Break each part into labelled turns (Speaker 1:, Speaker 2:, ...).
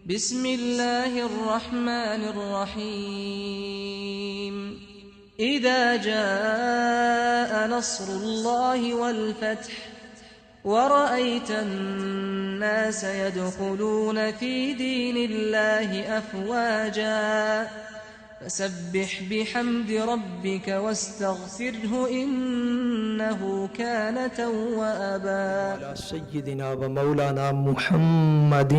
Speaker 1: بسم اللہ الرحمن الرحیم اذا جاء نصر اللہ والفتح ورأيت الناس يدخلون في دين الله أفواجا فسبح بحمد ربك واستغفره إنه كان توابا.
Speaker 2: على سيدنا ومولانا محمد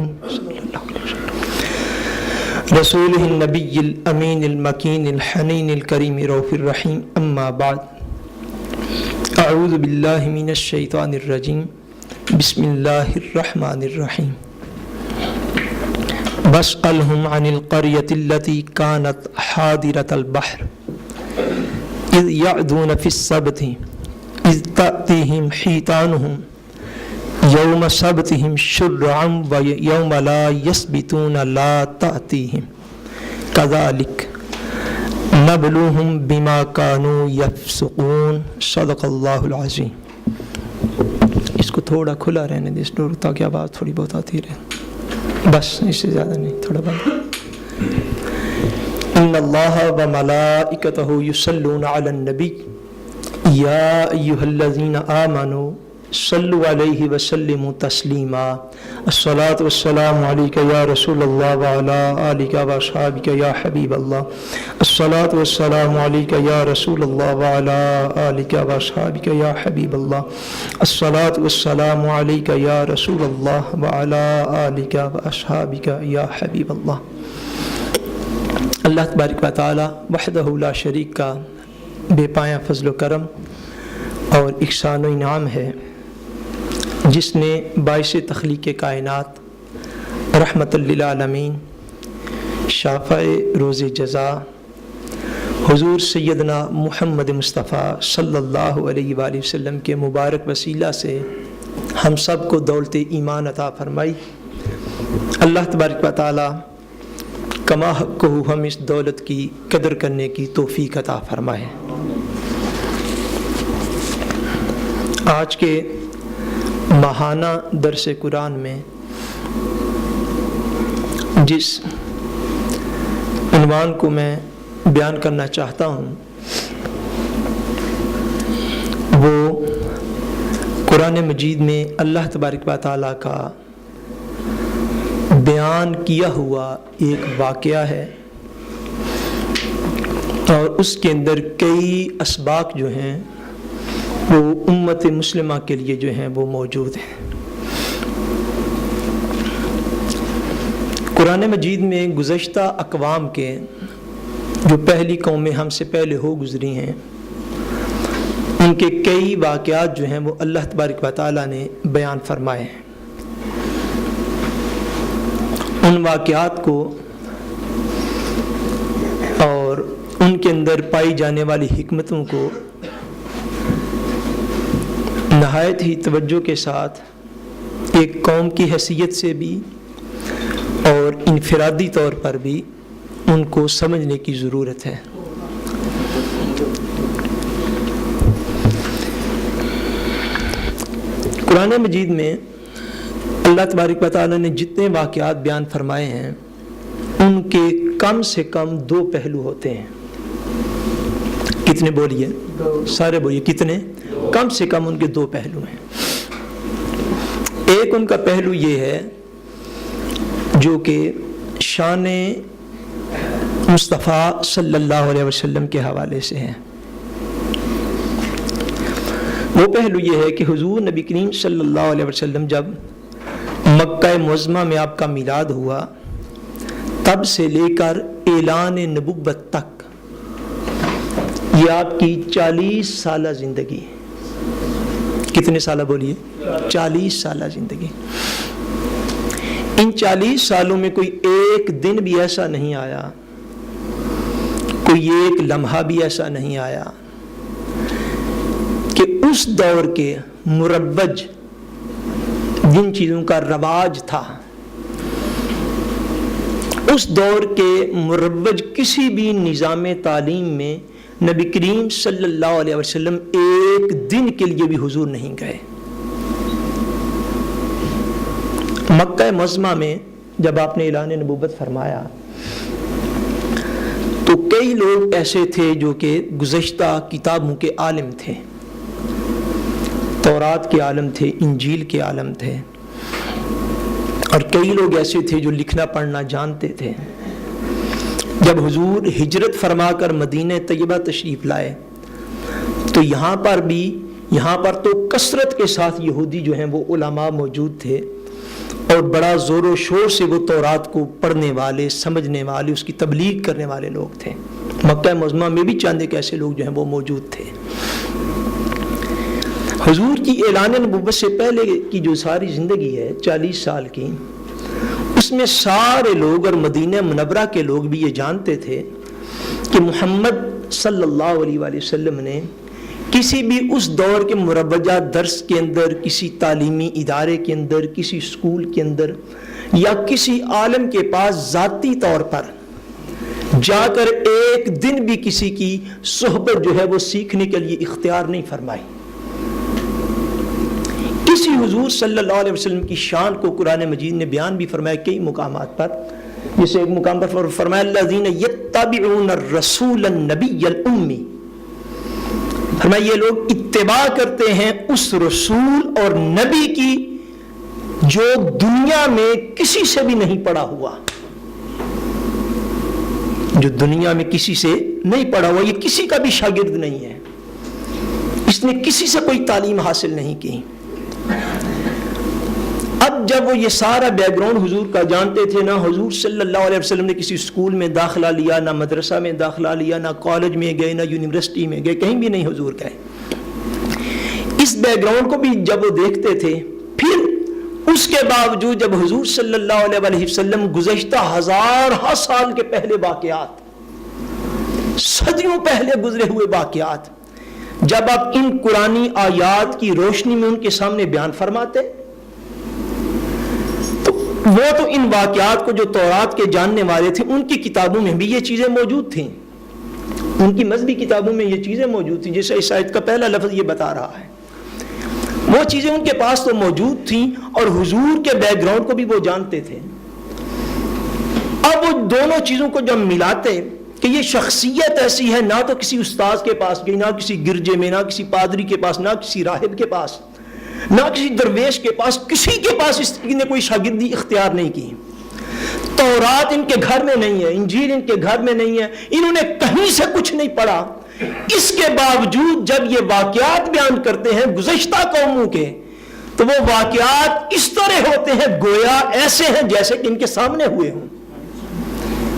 Speaker 2: رسوله النبي الأمين المكين الحنين الكريم رؤوف الرحيم. أما بعد، اعوذ باللہ من الشیطان الرجیم. بسم اللہ الرحمن الرحیم. واسألهم عن القرية التي كانت حاضرة البحر إذ يعدون في السبت إذ تأتيهم حيتانهم يوم سبتهم شرعا ويوم لا يسبتون لا تأتيهم كذلك نبلوهم بما كانوا يفسقون. صدق اللہ العظیم. اس کو تھوڑا کھلا رہنے دے اس ڈور تاکہ آواز تھوڑی بہت آتی رہے، بس اس سے زیادہ نہیں، تھوڑا بند. ان اللہ وملائکتہ یصلون علی النبی یا ایھا الذین آمنوا صلوا علیہ وسلموا تسلیما. الصلاۃ والسلام علیک یا رسول اللہ وعلی آلک واصحابک یا حبیب اللہ. الصلاۃ والسلام علیک یا رسول اللہ وعلی آلک واصحابک یا حبیب اللہ. الصلاۃ والسلام علیک یا رسول اللہ وعلی آلک واصحابک یا حبیب اللہ. اللہ تبارک و تعالی وحدہ لا شریک کا بے پایہ فضل و کرم اور احسان و انعام ہے، جس نے باعث تخلیق کائنات رحمت للعالمین شافع روز جزا حضور سیدنا محمد مصطفیٰ صلی اللہ علیہ وآلہ وسلم کے مبارک وسیلہ سے ہم سب کو دولت ایمان عطا فرمائی. اللہ تبارک و تعالی کما حق کو ہم اس دولت کی قدر کرنے کی توفیق عطا فرمائے. آج کے ماہانہ درس قرآن میں جس عنوان کو میں بیان کرنا چاہتا ہوں وہ قرآن مجید میں اللہ تبارک و تعالیٰ کا بیان کیا ہوا ایک واقعہ ہے، اور اس کے اندر کئی اسباق جو ہیں وہ امت مسلمہ کے لیے جو ہیں وہ موجود ہیں. قرآن مجید میں گزشتہ اقوام کے جو پہلی قومیں ہم سے پہلے ہو گزری ہیں، ان کے کئی واقعات جو ہیں وہ اللہ تبارک و تعالیٰ نے بیان فرمائے ہیں. ان واقعات کو اور ان کے اندر پائی جانے والی حکمتوں کو نہایت ہی توجہ کے ساتھ ایک قوم کی حیثیت سے بھی اور انفرادی طور پر بھی ان کو سمجھنے کی ضرورت ہے. قرآن مجید میں اللہ تبارک و تعالیٰ نے جتنے واقعات بیان فرمائے ہیں ان کے کم سے کم دو پہلو ہوتے ہیں. کتنے بولیے؟ سارے بولیے. کتنے؟ کم سے کم ان کے دو پہلو ہیں. ایک ان کا پہلو یہ ہے جو کہ شان مصطفیٰ صلی اللہ علیہ وسلم کے حوالے سے ہے. وہ پہلو یہ ہے کہ حضور نبی کریم صلی اللہ علیہ وسلم جب مکہ معظمہ میں آپ کا میلاد ہوا، تب سے لے کر اعلان نبوت تک یہ آپ کی 40 سالہ زندگی. کتنے سالہ بولیے؟ 40 سالہ زندگی. ان 40 سالوں میں کوئی ایک دن بھی ایسا نہیں آیا، کوئی ایک لمحہ بھی ایسا نہیں آیا کہ اس دور کے مروج جن چیزوں کا رواج تھا، اس دور کے مروج کسی بھی نظام تعلیم میں نبی کریم صلی اللہ علیہ وسلم ایک دن کے لیے بھی حضور نہیں گئے. مکہ معظمہ میں جب آپ نے اعلان نبوت فرمایا تو کئی لوگ ایسے تھے جو کہ گزشتہ کتابوں کے عالم تھے، تورات کے عالم تھے، انجیل کے عالم تھے، اور کئی لوگ ایسے تھے جو لکھنا پڑھنا جانتے تھے۔ جب حضور ہجرت فرما کر مدینہ طیبہ تشریف لائے تو یہاں پر تو کثرت کے ساتھ یہودی جو ہیں وہ علماء موجود تھے، اور بڑا زور و شور سے وہ تورات کو پڑھنے والے، سمجھنے والے، اس کی تبلیغ کرنے والے لوگ تھے۔ مکہ معظمہ میں بھی چند ایک ایسے لوگ جو ہیں وہ موجود تھے۔ حضور کی اعلان نبوت سے پہلے کی جو ساری زندگی ہے 40 سال کی، اس میں سارے لوگ اور مدینہ منورہ کے لوگ بھی یہ جانتے تھے کہ محمد صلی اللہ علیہ وآلہ وسلم نے کسی بھی اس دور کے مروجہ درس کے اندر، کسی تعلیمی ادارے کے اندر، کسی اسکول کے اندر یا کسی عالم کے پاس ذاتی طور پر جا کر ایک دن بھی کسی کی صحبت جو ہے وہ سیکھنے کے لیے اختیار نہیں فرمائی۔ اسی حضور صلی اللہ علیہ وسلم کی شان کو قرآن مجید نے بیان بھی فرمایا کئی مقامات پر، جسے ایک مقام پر فرمایا الذین یتبعون الرسول النبی الامی، فرمایا یہ لوگ اتباع کرتے ہیں اس رسول اور نبی کی جو دنیا میں کسی سے بھی نہیں پڑھا ہوا، جو دنیا میں کسی سے نہیں پڑھا ہوا، یہ کسی کا بھی شاگرد نہیں ہے، اس نے کسی سے کوئی تعلیم حاصل نہیں کی۔ اب جب وہ یہ سارا بیک گراؤنڈ حضور کا جانتے تھے، نہ حضور صلی اللہ علیہ وسلم نے کسی اسکول میں داخلہ لیا، نہ مدرسہ میں داخلہ لیا، نہ کالج میں گئے، نہ یونیورسٹی میں گئے، کہیں بھی نہیں حضور گئے۔ اس بیک گراؤنڈ کو بھی جب وہ دیکھتے تھے، پھر اس کے باوجود جب حضور صلی اللہ علیہ وسلم گزشتہ ہزارہ سال کے پہلے واقعات، صدیوں پہلے گزرے ہوئے واقعات، جب آپ ان قرآنی آیات کی روشنی میں ان کے سامنے بیان فرماتے تو وہ تو ان واقعات کو جو تورات کے جاننے والے تھے ان کی کتابوں میں بھی یہ چیزیں موجود تھیں، ان کی مذہبی کتابوں میں یہ چیزیں موجود تھیں، جیسے اس آیت کا پہلا لفظ یہ بتا رہا ہے، وہ چیزیں ان کے پاس تو موجود تھیں اور حضور کے بیک گراؤنڈ کو بھی وہ جانتے تھے۔ اب وہ دونوں چیزوں کو جب ملاتے کہ یہ شخصیت ایسی ہے، نہ تو کسی استاذ کے پاس گئی، نہ کسی گرجے میں، نہ کسی پادری کے پاس، نہ کسی راہب کے پاس، نہ کسی درویش کے پاس، کسی کے پاس اس نے کوئی شاگردی اختیار نہیں کی۔ تورات ان کے گھر میں نہیں ہے، انجیل ان کے گھر میں نہیں ہے، انہوں نے کہیں سے کچھ نہیں پڑھا، اس کے باوجود جب یہ واقعات بیان کرتے ہیں گزشتہ قوموں کے تو وہ واقعات اس طرح ہوتے ہیں گویا ایسے ہیں جیسے کہ ان کے سامنے ہوئے ہوں،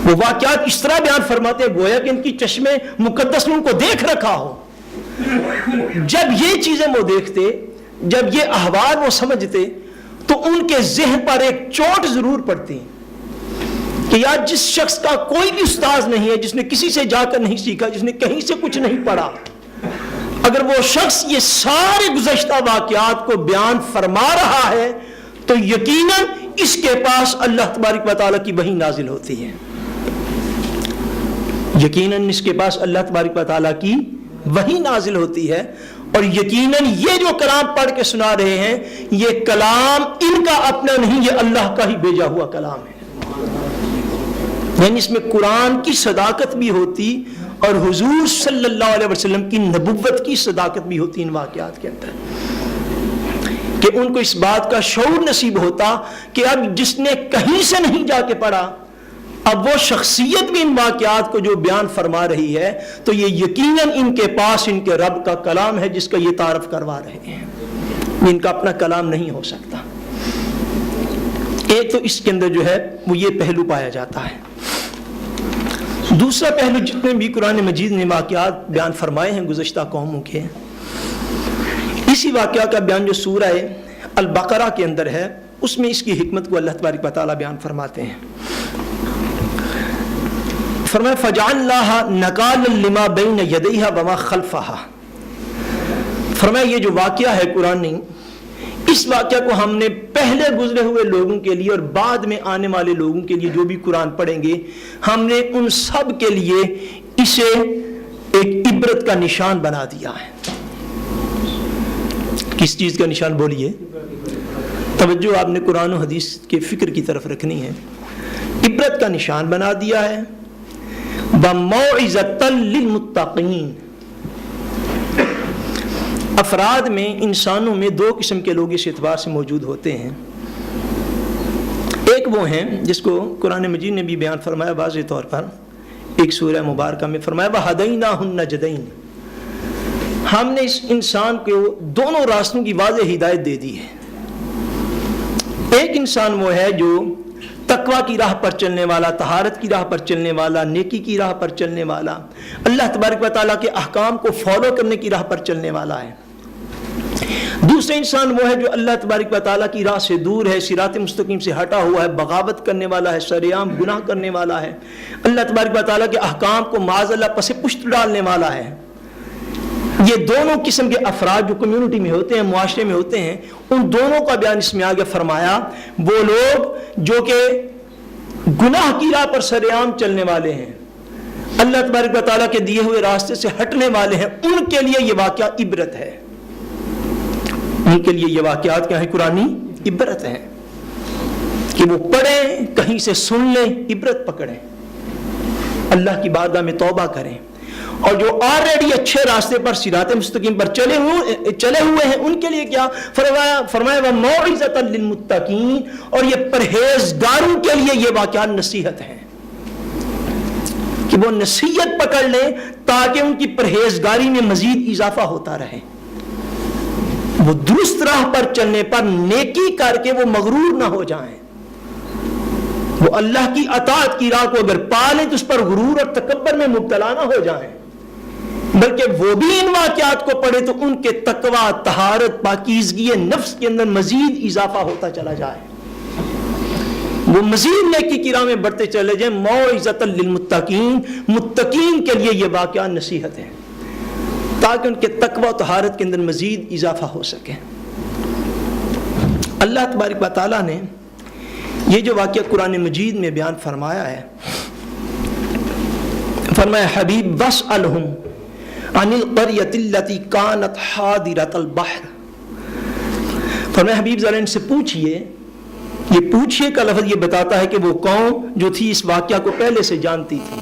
Speaker 2: وہ واقعات اس طرح بیان فرماتے ہیں گویا کہ ان کی چشمے مقدس ان کو دیکھ رکھا ہو۔ جب یہ چیزیں وہ دیکھتے، جب یہ احوال وہ سمجھتے تو ان کے ذہن پر ایک چوٹ ضرور پڑتی کہ یار جس شخص کا کوئی بھی استاذ نہیں ہے، جس نے کسی سے جا کر نہیں سیکھا، جس نے کہیں سے کچھ نہیں پڑھا، اگر وہ شخص یہ سارے گزشتہ واقعات کو بیان فرما رہا ہے تو یقیناً اس کے پاس اللہ تبارک و تعالیٰ کی وحی نازل ہوتی ہے، یقیناً اس کے پاس اللہ تبارک و تعالیٰ کی وحی نازل ہوتی ہے، اور یقیناً یہ جو کلام پڑھ کے سنا رہے ہیں یہ کلام ان کا اپنا نہیں، یہ اللہ کا ہی بھیجا ہوا کلام ہے، یعنی اس میں قرآن کی صداقت بھی ہوتی اور حضور صلی اللہ علیہ وسلم کی نبوت کی صداقت بھی ہوتی ان واقعات کے اندر، کہ ان کو اس بات کا شعور نصیب ہوتا کہ اب جس نے کہیں سے نہیں جا کے پڑھا، اب وہ شخصیت بھی ان واقعات کو جو بیان فرما رہی ہے تو یہ یقیناً ان کے پاس ان کے رب کا کلام ہے جس کا یہ تعارف کروا رہے ہیں، ان کا اپنا کلام نہیں ہو سکتا۔ ایک تو اس کے اندر جو ہے وہ یہ پہلو پایا جاتا ہے۔ دوسرا پہلو، جتنے بھی قرآن مجید نے واقعات بیان فرمائے ہیں گزشتہ قوموں کے، اسی واقعہ کا بیان جو سورہ البقرہ کے اندر ہے اس میں اس کی حکمت کو اللہ تبارک و تعالیٰ بیان فرماتے ہیں۔ فرمایا فَجَعَلْنَاهَا نَكَالًا لِمَا بَيْنَ يَدَيْهَا وَمَا خَلْفَهَا، فرمایا یہ جو واقعہ ہے قرآنی، اس واقعہ کو ہم نے پہلے گزرے ہوئے لوگوں کے لیے اور بعد میں آنے والے لوگوں کے لیے جو بھی قرآن پڑھیں گے، ہم نے ان سب کے لیے اسے ایک عبرت کا نشان بنا دیا ہے۔ کس چیز کا نشان بولیے؟ توجہ آپ نے قرآن و حدیث کے فکر کی طرف رکھنی ہے. عبرت کا نشان بنا دیا ہے. وَمَوْعِظَةً لِّلْمُتَّقِينَ. افراد میں، انسانوں میں دو قسم کے لوگ اس اعتبار سے موجود ہوتے ہیں. ایک وہ ہیں جس کو قرآن مجید نے بھی بیان فرمایا واضح طور پر، ایک سورہ مبارکہ میں فرمایا وَهَدَيْنَاهُ النَّجْدَيْنِ. ہم نے اس انسان کو دونوں راستوں کی واضح ہدایت دے دی ہے. ایک انسان وہ ہے جو تقوی کی راہ پر چلنے والا، طہارت کی راہ پر چلنے والا، نیکی کی راہ پر چلنے والا، اللہ تبارک و تعالیٰ کے احکام کو فالو کرنے کی راہ پر چلنے والا ہے. دوسرے انسان وہ ہے جو اللہ تبارک و تعالیٰ کی راہ سے دور ہے، صراط مستقیم سے ہٹا ہوا ہے، بغاوت کرنے والا ہے، سرعام گناہ کرنے والا ہے، اللہ تبارک و تعالیٰ کے احکام کو معاذ اللہ پس پشت ڈالنے والا ہے. یہ دونوں قسم کے افراد جو کمیونٹی میں ہوتے ہیں، معاشرے میں ہوتے ہیں، ان دونوں کا بیان اس میں آگے فرمایا. وہ لوگ جو کہ گناہ کی راہ پر سرعام چلنے والے ہیں، اللہ تبارک و تعالیٰ کے دیے ہوئے راستے سے ہٹنے والے ہیں، ان کے لیے یہ واقعہ عبرت ہے. ان کے لیے یہ واقعات کیا ہیں؟ قرآنی عبرت ہیں کہ وہ پڑھیں، کہیں سے سن لیں، عبرت پکڑیں، اللہ کی بارگاہ میں توبہ کریں. اور جو آلریڈی اچھے راستے پر صراط مستقیم پر چلے ہوئے ہیں، ان کے لیے کیا فرمایا؟ وَمَوْعِظَةً لِّلْمُتَّقِينَ. اور یہ پرہیزگاروں کے لیے یہ واقعات نصیحت ہیں کہ وہ نصیحت پکڑ لیں تاکہ ان کی پرہیزگاری میں مزید اضافہ ہوتا رہے. وہ درست راہ پر چلنے پر نیکی کر کے وہ مغرور نہ ہو جائیں. وہ اللہ کی اطاعت کی راہ کو اگر پا لیں تو اس پر غرور اور تکبر میں مبتلا نہ ہو جائیں، بلکہ وہ بھی ان واقعات کو پڑھے تو ان کے تقوی، طہارت، پاکیزگی نفس کے اندر مزید اضافہ ہوتا چلا جائے، وہ مزید نیکی کی راہ میں بڑھتے چلے جائیں. موعظۃ للمتقین. متقین کے لیے یہ واقعہ نصیحت ہے تاکہ ان کے تقوی و طہارت کے اندر مزید اضافہ ہو سکے. اللہ تبارک و تعالیٰ نے یہ جو واقعہ قرآن مجید میں بیان فرمایا ہے، فرمایا حبیب واسألہم عن القریۃ التی کانت حاضرۃ البحر. فرمایا حبیب ذرا ان سے پوچھئے. یہ پوچھئے کا لفظ یہ بتاتا ہے کہ وہ قوم جو تھی اس واقعہ کو پہلے سے جانتی تھی.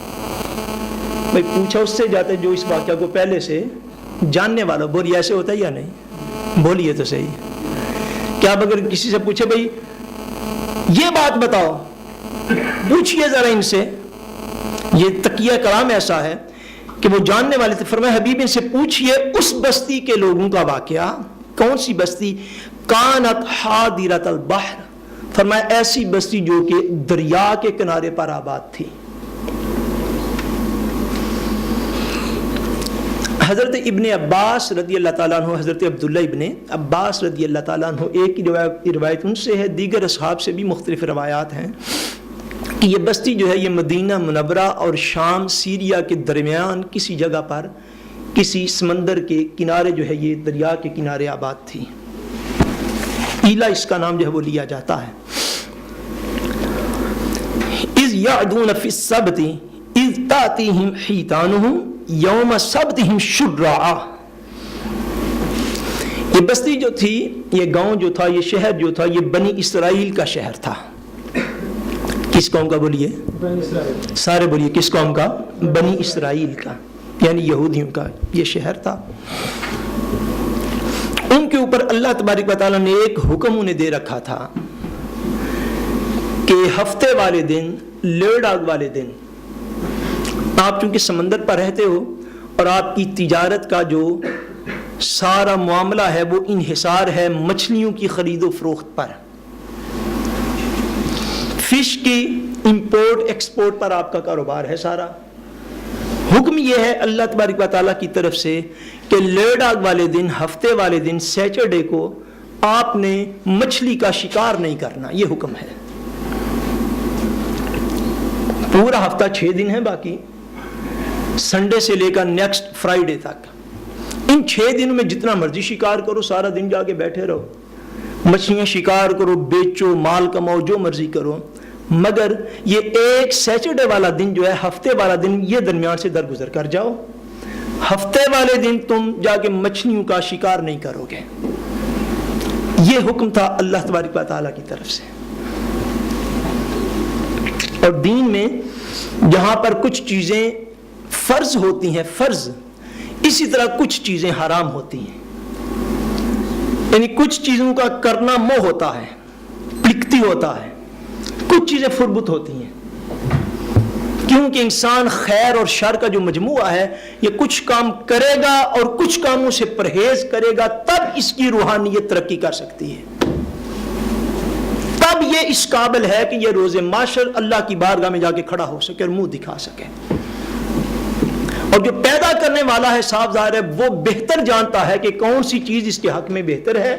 Speaker 2: بھائی پوچھا اس سے جاتے جو اس واقعہ کو پہلے سے جاننے والا. بولیے ایسے ہوتا ہے یا نہیں؟ بولیے تو صحیح. کیا آپ اگر کسی سے پوچھے بھائی یہ بات بتاؤ، پوچھئے ذرا ان سے. یہ تقیہ کلام ایسا ہے کہ وہ جاننے والے تھے. فرمایا حبیب ان سے پوچھئے اس بستی کے لوگوں کا واقعہ. کون سی بستی؟ کانت حاضرۃ البحر. فرمایا ایسی بستی جو کہ دریا کے کنارے پر آباد تھی. حضرت ابن عباس رضی اللہ تعالیٰ عنہ، حضرت عبداللہ ابن عباس رضی اللہ تعالیٰ عنہ، ایک روایت ان سے ہے، دیگر اصحاب سے بھی مختلف روایات ہیں کہ یہ بستی جو ہے یہ مدینہ منورہ اور شام سیریا کے درمیان کسی جگہ پر، کسی سمندر کے کنارے جو ہے یہ دریا کے کنارے آباد تھی. ایلا اس کا نام جو ہے وہ لیا جاتا ہے. اذ یعدون فی السبت اذ تاتیہم حیتانہم یوم سبتہم شرعا. یہ بستی جو تھی، یہ گاؤں جو تھا، یہ شہر جو تھا، یہ بنی اسرائیل کا شہر تھا. کس قوم کا بولیے؟ سارے بولیے کس قوم کا؟ بنی اسرائیل کا، یعنی یہودیوں کا یہ شہر تھا. ان کے اوپر اللہ تبارک و تعالیٰ نے ایک حکم انہیں دے رکھا تھا کہ ہفتے والے دن، لیڈاگ والے دن، آپ چونکہ سمندر پر رہتے ہو اور آپ کی تجارت کا جو سارا معاملہ ہے وہ انحصار ہے مچھلیوں کی خرید و فروخت پر، فش کی امپورٹ ایکسپورٹ پر آپ کا کاروبار ہے سارا. حکم یہ ہے اللہ تبارک و تعالیٰ کی طرف سے کہ لیڈاگ والے دن، ہفتے والے دن، سیچرڈے کو آپ نے مچھلی کا شکار نہیں کرنا. یہ حکم ہے. پورا ہفتہ 6 دن ہے، باقی سنڈے سے لے کر نیکسٹ فرائیڈے تک، ان 6 دنوں میں جتنا مرضی شکار کرو، سارا دن جا کے بیٹھے رہو، مچھلیاں شکار کرو، بیچو، مال کماؤ، جو مرضی کرو. مگر یہ ایک سیچرڈے والا دن جو ہے، ہفتے والا دن، یہ درمیان سے درگزر کر جاؤ. ہفتے والے دن تم جا کے مچھلیوں کا شکار نہیں کرو گے. یہ حکم تھا اللہ تبارک و تعالیٰ کی طرف سے. اور دین میں جہاں پر کچھ چیزیں فرض ہوتی ہیں فرض، اسی طرح کچھ چیزیں حرام ہوتی ہیں. یعنی کچھ چیزوں کا کرنا منع ہوتا ہے، پلکتی ہوتا ہے، کچھ چیزیں فربت ہوتی ہیں. کیونکہ انسان خیر اور شر کا جو مجموعہ ہے، یہ کچھ کام کرے گا اور کچھ کاموں سے پرہیز کرے گا، تب اس کی روحانیت ترقی کر سکتی ہے. تب یہ اس قابل ہے کہ یہ روز محشر اللہ کی بارگاہ میں جا کے کھڑا ہو سکے اور منہ دکھا سکے. اور جو پیدا کرنے والا ہے صاف ظاہر ہے وہ بہتر جانتا ہے کہ کون سی چیز اس کے حق میں بہتر ہے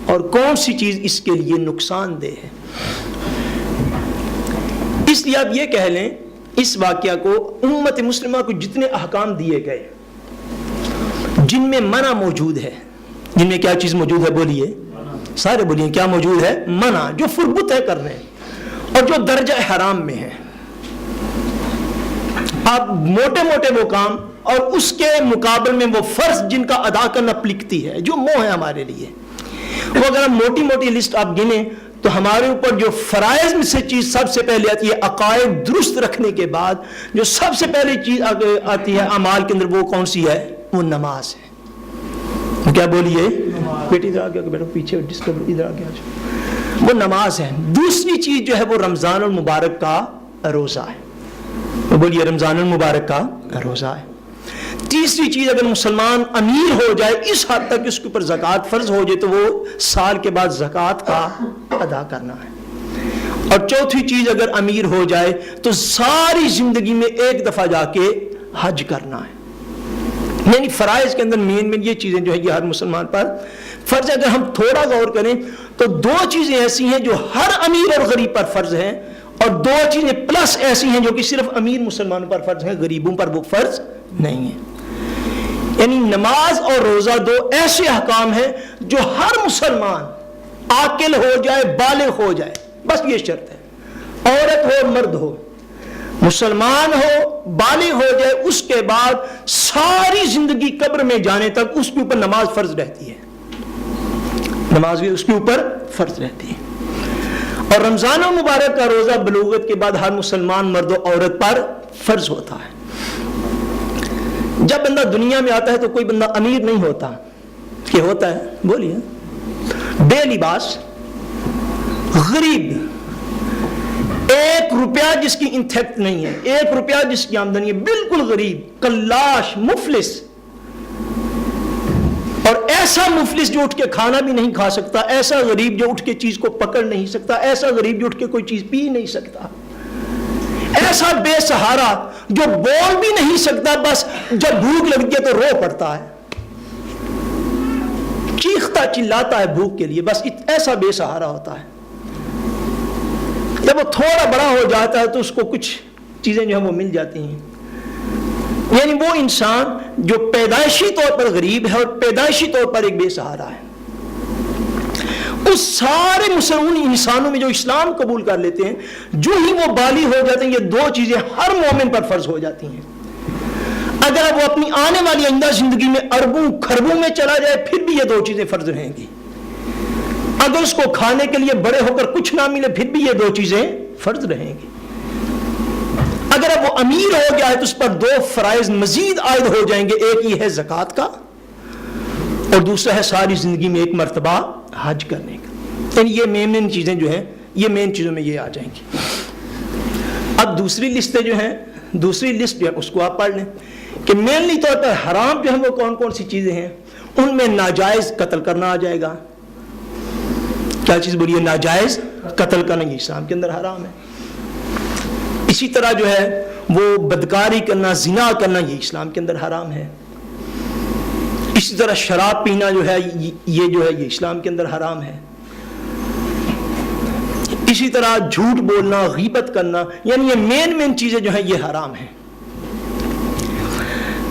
Speaker 2: اور کون سی چیز اس کے لیے نقصان دہ ہے. اس لیے آپ یہ کہہ لیں اس واقعہ کو، امت مسلمہ کو جتنے احکام دیے گئے جن میں منع موجود ہے، جن میں کیا چیز موجود ہے بولیے، سارے بولیے کیا موجود ہے؟ منع، جو فربت ہے کرنے اور جو درجہ حرام میں ہے. آپ موٹے موٹے وہ کام اور اس کے مقابل میں وہ فرض جن کا ادا کرنا پلکتی ہے، جو منع ہے ہمارے لیے، وہ اگر ہم موٹی موٹی لسٹ آپ گنیں تو ہمارے اوپر جو فرائض میں سے چیز سب سے پہلے آتی ہے، عقائد درست رکھنے کے بعد جو سب سے پہلے چیز آتی ہے اعمال کے اندر، وہ کون سی ہے؟ وہ نماز ہے. کیا بولیے؟ بیٹی ادھر آ گیا، بیٹا پیچھے ڈسکور ادھر آ گیا. وہ نماز ہے. دوسری چیز جو ہے وہ رمضان المبارک کا روزہ ہے. بولیے رمضان المبارک کا روزہ ہے. تیسری چیز، اگر مسلمان امیر ہو جائے اس حد تک کہ اس کے اوپر زکوٰۃ فرض ہو جائے تو وہ سال کے بعد زکوٰۃ کا ادا کرنا ہے. اور چوتھی چیز، اگر امیر ہو جائے تو ساری زندگی میں ایک دفعہ جا کے حج کرنا ہے. یعنی فرائض کے اندر مین یہ چیزیں جو ہے یہ ہر مسلمان پر فرض ہے. اگر ہم تھوڑا غور کریں تو دو چیزیں ایسی ہیں جو ہر امیر اور غریب پر فرض ہیں، اور دو چیزیں پلس ایسی ہیں جو کہ صرف امیر مسلمانوں پر فرض ہیں، غریبوں پر وہ فرض نہیں ہیں. یعنی نماز اور روزہ دو ایسے احکام ہیں جو ہر مسلمان عاقل ہو جائے، بالغ ہو جائے، بس یہ شرط ہے، عورت ہو مرد ہو، مسلمان ہو بالغ ہو جائے، اس کے بعد ساری زندگی قبر میں جانے تک اس کے اوپر نماز فرض رہتی ہے. نماز بھی اس کے اوپر فرض رہتی ہے. اور رمضان المبارک کا روزہ بلوغت کے بعد ہر مسلمان مرد و عورت پر فرض ہوتا ہے. جب بندہ دنیا میں آتا ہے تو کوئی بندہ امیر نہیں ہوتا، کہ ہوتا ہے بولیے، بے لباس، غریب، 1 روپیہ جس کی انتھیکٹ نہیں ہے، 1 روپیہ جس کی آمدنی ہے، بالکل غریب، کلاش، مفلس. اور ایسا مفلس جو اٹھ کے کھانا بھی نہیں کھا سکتا، ایسا غریب جو اٹھ کے چیز کو پکڑ نہیں سکتا، ایسا غریب جو اٹھ کے کوئی چیز پی نہیں سکتا، ایسا بے سہارا جو بول بھی نہیں سکتا، بس جب بھوک لگتی ہے تو رو پڑتا ہے، چیختا چلاتا ہے بھوک کے لیے، بس ایسا بے سہارا ہوتا ہے. جب وہ تھوڑا بڑا ہو جاتا ہے تو اس کو کچھ چیزیں جو ہیں وہ مل جاتی ہیں. یعنی وہ انسان جو پیدائشی طور پر غریب ہے اور پیدائشی طور پر ایک بے سہارا ہے. اس سارے مسلمان انسانوں میں جو اسلام قبول کر لیتے ہیں، جو ہی وہ بالغ ہو جاتے ہیں، یہ دو چیزیں ہر مومن پر فرض ہو جاتی ہیں. اگر وہ اپنی آنے والی آئندہ زندگی میں اربوں کھربوں میں چلا جائے پھر بھی یہ دو چیزیں فرض رہیں گی. اگر اس کو کھانے کے لیے بڑے ہو کر کچھ نہ ملے پھر بھی یہ دو چیزیں فرض رہیں گی. اگر اب وہ امیر ہو گیا ہے تو اس پر 2 فرائض مزید عائد ہو جائیں گے. ایک یہ ہے زکوٰۃ کا اور دوسرا ہے ساری زندگی میں ایک مرتبہ حج کرنے کا. یعنی یہ مین چیزیں جو ہیں یہ مین چیزوں میں یہ آ جائیں گی. اب دوسری لسٹیں جو ہیں، دوسری لسٹ جو ہے اس کو آپ پڑھ لیں کہ مینلی طور پر حرام جو ہیں وہ کون کون سی چیزیں ہیں. ان میں ناجائز قتل کرنا آ جائے گا. کیا چیز بولیے؟ ناجائز قتل کرنا، یہ اسلام کے اندر حرام ہے. اسی طرح جو ہے وہ بدکاری کرنا، زنا کرنا، یہ اسلام کے اندر حرام ہے. اسی طرح شراب پینا جو ہے یہ اسلام کے اندر حرام ہے. اسی طرح جھوٹ بولنا، غیبت کرنا، یعنی یہ مین چیزیں جو ہیں یہ حرام ہیں.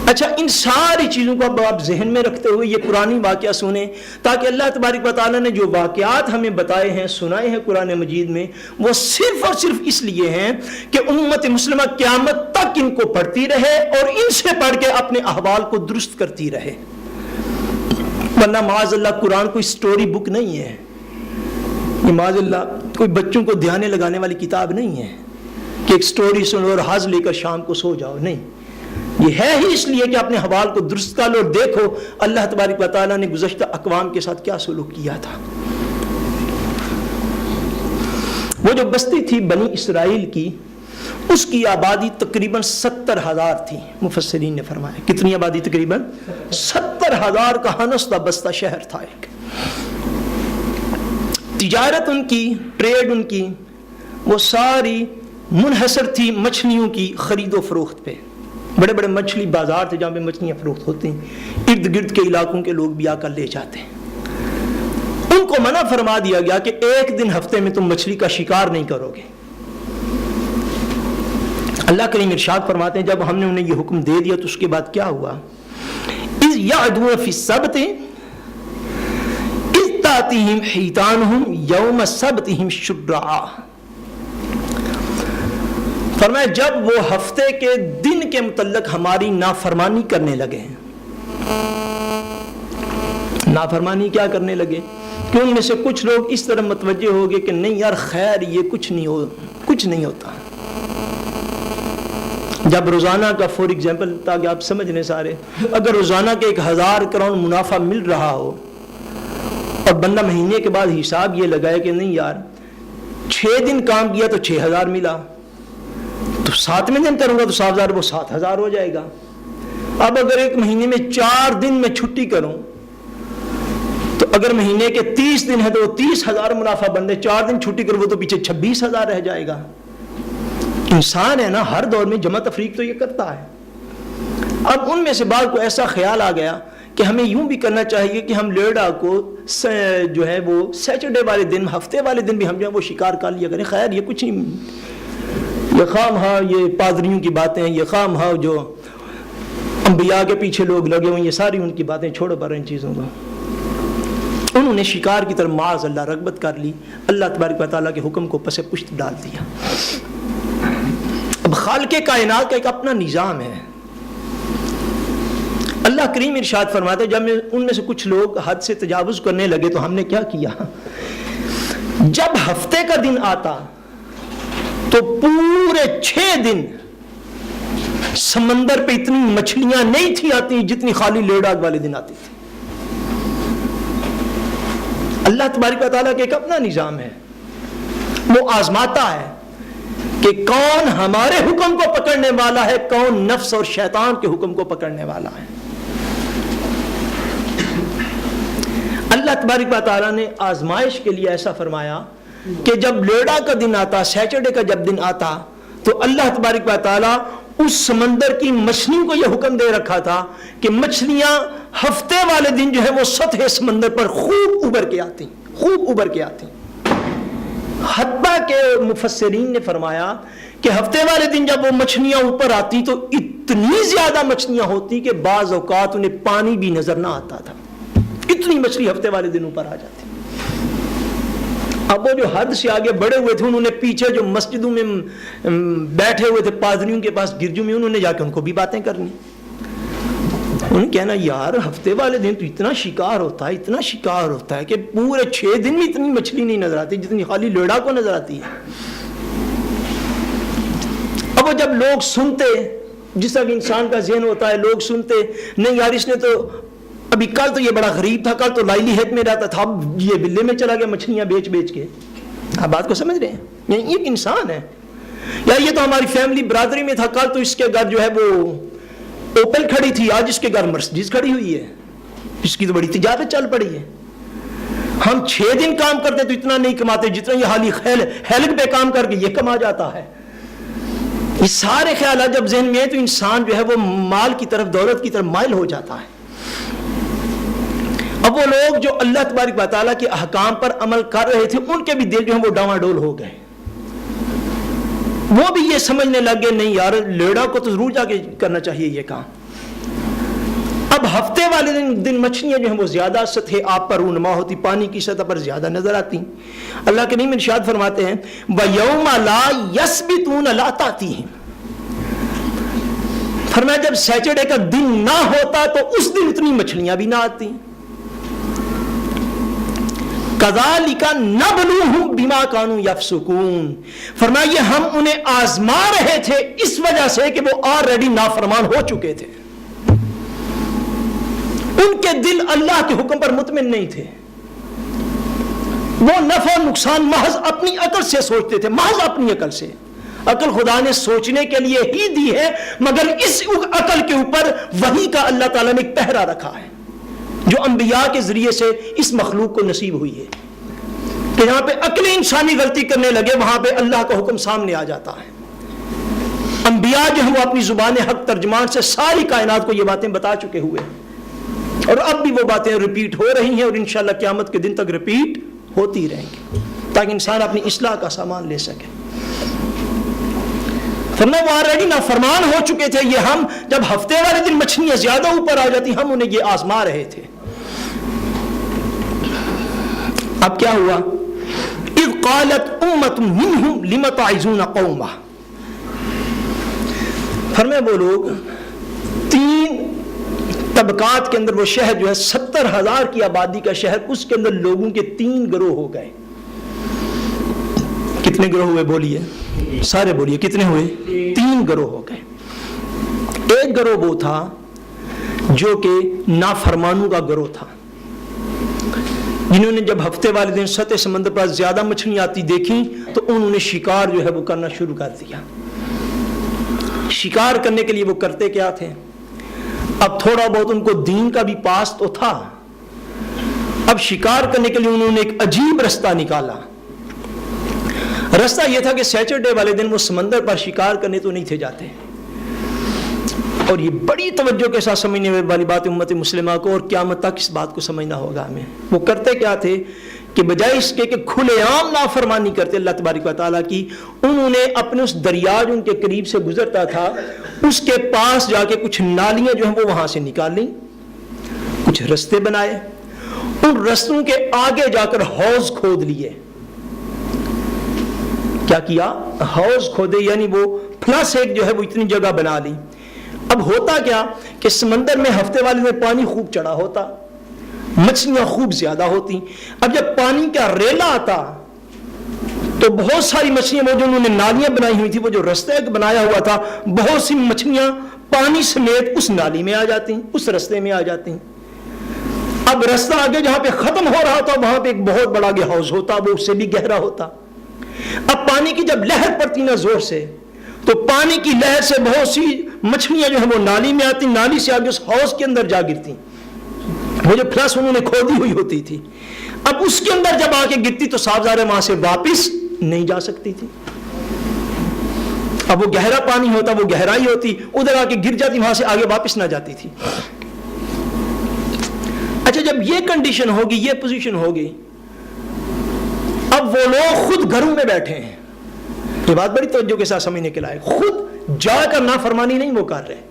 Speaker 2: اچھا، ان ساری چیزوں کو اب آپ ذہن میں رکھتے ہوئے یہ قرآنی واقعہ سنیں تاکہ اللہ تبارک و تعالیٰ نے جو واقعات ہمیں بتائے ہیں، سنائے ہیں قرآن مجید میں، وہ صرف اور صرف اس لیے ہیں کہ امت مسلمہ قیامت تک ان کو پڑھتی رہے اور ان سے پڑھ کے اپنے احوال کو درست کرتی رہے. ورنہ معاذ اللہ قرآن کوئی سٹوری بک نہیں ہے، یہ معاذ اللہ کوئی بچوں کو دھیانے لگانے والی کتاب نہیں ہے کہ ایک سٹوری سنو اور حاض لے کر شام کو سو جاؤ، نہیں، یہ ہے ہی اس لیے کہ اپنے حوال کو درست کر لو اور دیکھو اللہ تبارک و تعالیٰ نے گزشتہ اقوام کے ساتھ کیا سلوک کیا تھا۔ وہ جو بستی تھی بنی اسرائیل کی، اس کی آبادی تقریباً 70,000 تھی۔ مفسرین نے فرمایا کتنی آبادی؟ تقریباً 70,000 کا ہنستا بستہ شہر تھا ایک۔ تجارت ان کی، ٹریڈ ان کی، وہ ساری منحصر تھی مچھلیوں کی خرید و فروخت پہ۔ بڑے بڑے مچھلی بازار تھے جہاں پہ مچھلیاں فروخت ہوتی ہیں، ارد گرد کے علاقوں کے لوگ بھی آ کر لے جاتے ہیں۔ ان کو منع فرما دیا گیا کہ ایک دن ہفتے میں تم مچھلی کا شکار نہیں کرو گے۔ اللہ کریم ارشاد فرماتے ہیں جب ہم نے انہیں یہ حکم دے دیا تو اس کے بعد کیا ہوا؟ اذ یعدون فی السبت اذ تاتیہم حیتانہم یوم سبتہم شرعا۔ فرمایا جب وہ ہفتے کے دن کے متعلق ہماری نافرمانی کرنے لگے، نافرمانی کیا کرنے لگے کہ ان میں سے کچھ لوگ اس طرح متوجہ ہو گئے کہ نہیں یار خیر یہ کچھ نہیں ہوتا۔ جب روزانہ کا فور ایگزامپل تاکہ آپ سمجھ لیں سارے، اگر روزانہ کے 1000 کروڑ منافع مل رہا ہو اور بندہ مہینے کے بعد حساب یہ لگائے کہ نہیں یار 6 دن کام کیا تو 6000 ملا، تو 7ویں دن کروں گا تو 7000 وہ 7000 ہو جائے گا۔ اب اگر ایک مہینے میں 4 دن میں چھٹی کروں تو اگر مہینے کے 30 دن ہے تو وہ 30,000 منافع بن رہے، 4 دن چھٹی کروں وہ تو پیچھے 26,000 رہ جائے گا۔ انسان ہے نا، ہر دور میں جمع تفریق تو یہ کرتا ہے۔ اب ان میں سے بعض کو ایسا خیال آ گیا کہ ہمیں یوں بھی کرنا چاہیے کہ ہم لیڈا کو جو ہے وہ سیٹرڈے والے دن، ہفتے والے دن بھی ہم جو ہے وہ شکار کر لیا کریں۔ خیر یہ کچھ نہیں، یہ خام ہاں یہ پادریوں کی باتیں، یہ خام ہاں جو انبیاء کے پیچھے لوگ لگے ہوئے، یہ ساری ان کی باتیں، چھوڑو پر ان چیزوں کو۔ انہوں نے شکار کی طرف معاذ اللہ رغبت کر لی، اللہ تبارک و تعالیٰ کے حکم کو پس پشت ڈال دیا۔ اب خالق کائنات کا ایک اپنا نظام ہے۔ اللہ کریم ارشاد فرماتے ہیں جب ان میں سے کچھ لوگ حد سے تجاوز کرنے لگے تو ہم نے کیا کیا؟ جب ہفتے کا دن آتا تو پورے 6 دن سمندر پہ اتنی مچھلیاں نہیں تھی آتی جتنی خالی لیڈاگ والے دن آتی تھی۔ اللہ تبارک و تعالیٰ کا ایک اپنا نظام ہے، وہ آزماتا ہے کہ کون ہمارے حکم کو پکڑنے والا ہے، کون نفس اور شیطان کے حکم کو پکڑنے والا ہے۔ اللہ تبارک و تعالیٰ نے آزمائش کے لیے ایسا فرمایا کہ جب لیڈا کا دن آتا، سیٹرڈے کا جب دن آتا، تو اللہ تبارک و تعالیٰ اس سمندر کی مچھلیوں کو یہ حکم دے رکھا تھا کہ مچھلیاں ہفتے والے دن جو ہے وہ سطح سمندر پر خوب ابھر کے آتی۔ حتیٰ کہ مفسرین نے فرمایا کہ ہفتے والے دن جب وہ مچھلیاں اوپر آتی تو اتنی زیادہ مچھلیاں ہوتی کہ بعض اوقات انہیں پانی بھی نظر نہ آتا تھا، اتنی مچھلی ہفتے والے دن اوپر آ جاتی۔ اب وہ جو حد سے آگے بڑھے ہوئے تھے انہوں نے پیچھے جو مسجدوں میں بیٹھے ہوئے تھے پادریوں کے پاس گرجوں میں، انہوں نے جا کے ان کو بھی باتیں کرنی، انہیں کہنا یار ہفتے والے دن تو اتنا شکار ہوتا ہے کہ پورے 6 دن میں اتنی مچھلی نہیں نظر آتی جتنی خالی لیڈا کو نظر آتی ہے۔ اب وہ جب لوگ سنتے، جس طرح انسان کا ذہن ہوتا ہے، لوگ سنتے نہیں یار اس نے تو ابھی کل تو یہ بڑا غریب تھا، کل تو لائلی ہیت میں رہتا تھا، اب یہ بلے میں چلا گیا مچھلیاں بیچ کے۔ آپ بات کو سمجھ رہے ہیں؟ یہ ایک انسان ہے، یا یہ تو ہماری فیملی برادری میں تھا، کل تو اس کے گھر جو ہے وہ اوپل کھڑی تھی، آج اس کے گھر مرسڈیز کھڑی ہوئی ہے، اس کی تو بڑی تجارت چل پڑی ہے۔ ہم 6 دن کام کرتے تو اتنا نہیں کماتے جتنا یہ حالی ہیلک پہ کام کر کے یہ کما جاتا ہے۔ یہ سارے خیالات جب ذہن میں ہیں تو انسان جو ہے وہ مال کی طرف، دولت کی طرف مائل ہو جاتا ہے۔ اب وہ لوگ جو اللہ تبارک و تعالیٰ کے احکام پر عمل کر رہے تھے ان کے بھی دل جو ہے وہ ڈاواڈول ہو گئے، وہ بھی یہ سمجھنے لگے نہیں یار لیڈا کو تو ضرور جا کے کرنا چاہیے یہ کام۔ اب ہفتے والے دن مچھلیاں جو ہیں وہ زیادہ سطح آپ پر رونما ہوتی، پانی کی سطح پر زیادہ نظر آتی۔ اللہ کریم ارشاد فرماتے ہیں وَيَوْمَ لَا يَسْبِتُونَ لَا تَأْتِيهِمْ، فرمایا جب سیٹرڈے کا دن نہ ہوتا تو اس دن اتنی مچھلیاں بھی نہ آتی۔ کذالک نبلوہم بما کانوا یفسقون، فرمائیے ہم انہیں آزما رہے تھے اس وجہ سے کہ وہ آلریڈی نافرمان ہو چکے تھے، ان کے دل اللہ کے حکم پر مطمئن نہیں تھے، وہ نفع و نقصان محض اپنی عقل سے سوچتے تھے، محض اپنی عقل سے۔ عقل خدا نے سوچنے کے لیے ہی دی ہے، مگر اس عقل کے اوپر وحی کا اللہ تعالیٰ نے ایک پہرا رکھا ہے جو انبیاء کے ذریعے سے اس مخلوق کو نصیب ہوئی ہے، کہ جہاں پہ عقل انسانی غلطی کرنے لگے وہاں پہ اللہ کا حکم سامنے آ جاتا ہے۔ انبیاء جو ہیں وہ اپنی زبان حق ترجمان سے ساری کائنات کو یہ باتیں بتا چکے ہوئے ہیں، اور اب بھی وہ باتیں ریپیٹ ہو رہی ہیں، اور انشاءاللہ قیامت کے دن تک ریپیٹ ہوتی رہیں گی تاکہ انسان اپنی اصلاح کا سامان لے سکے۔ فرمایا وہ آلریڈی نافرمان ہو چکے تھے، یہ ہم جب ہفتے والے دن مچھلیاں زیادہ اوپر آ جاتی ہم انہیں یہ آزما رہے تھے۔ اب کیا ہوا؟ اذ قالت امۃ منہم لم تعظون قوما، فرمایا وہ لوگ تین طبقات کے اندر، وہ شہر جو ہے 70,000 کی آبادی کا شہر، اس کے اندر لوگوں کے 3 گروہ ہو گئے۔ کتنے گروہ ہوئے بولیے؟ سارے بولیے کتنے ہوئے؟ 3 گروہ ہو گئے۔ ایک گروہ وہ تھا جو کہ نافرمانوں کا گروہ تھا، جنہوں نے جب ہفتے والے دن سطح سمندر پر زیادہ مچھلیاں آتی دیکھیں تو انہوں نے شکار جو ہے وہ کرنا شروع کر دیا۔ شکار کرنے کے لیے وہ کرتے کیا تھے؟ اب تھوڑا بہت ان کو دین کا بھی پاس تو تھا، اب شکار کرنے کے لیے انہوں نے ایک عجیب رستہ نکالا۔ رستہ یہ تھا کہ سیچرڈے والے دن وہ سمندر پر شکار کرنے تو نہیں تھے جاتے، اور یہ بڑی توجہ کے ساتھ سمجھنے والی بات امت مسلمہ کو، اور قیامت تک اس بات کو سمجھنا ہوگا ہمیں۔ وہ کرتے کیا تھے کہ بجائے اس کے کہ کھلے عام نافرمانی کرتے اللہ تبارک و تعالیٰ کی، انہوں نے اپنے اس دریا جو ان کے قریب سے گزرتا تھا اس کے پاس جا کے کچھ نالیاں جو ہیں وہ وہاں سے نکال لیں، کچھ رستے بنائے، ان رستوں کے آگے جا کر حوض کھود لیے۔ کیا کیا؟ حوض کھودے، یعنی وہ پلس ایک جو ہے وہ اتنی جگہ بنا لی۔ اب ہوتا کیا کہ سمندر میں ہفتے والے میں پانی خوب چڑھا ہوتا، مچھلیاں خوب زیادہ ہوتی، اب جب پانی کا ریلا آتا تو بہت ساری مچھلیاں، وہ جو انہوں نے نالیاں بنائی ہوئی تھی، وہ جو رستے بنایا ہوا تھا، بہت سی مچھلیاں پانی سمیت اس نالی میں آ جاتی، اس رستے میں آ جاتی۔ اب رستہ آگے جہاں پہ ختم ہو رہا تھا وہاں پہ ایک بہت بڑا حوض ہوتا، وہ اس سے بھی گہرا ہوتا۔ اب پانی کی جب لہر پڑتی نا زور سے، تو پانی کی لہر سے بہت سی مچھلیاں جو ہیں وہ نالی میں آتی، نالی سے آگے اس حوض کے اندر جا گرتی، وہ جو پلس انہوں نے کھودی ہوئی ہوتی تھی۔ اب اس کے اندر جب آ کے گرتی تو صاف ظاہر ہے وہاں سے واپس نہیں جا سکتی تھی۔ اب وہ گہرا پانی ہوتا، وہ گہرائی ہوتی، ادھر آ کے گر جاتی، وہاں سے آگے واپس نہ جاتی تھی۔ اچھا، جب یہ کنڈیشن ہوگی، یہ پوزیشن ہوگی، اب وہ لوگ خود گھروں میں بیٹھے ہیں۔ یہ بات بڑی توجہ کے ساتھ سمجھنے کے لائق، خود جا کر نافرمانی نہیں وہ کر رہے،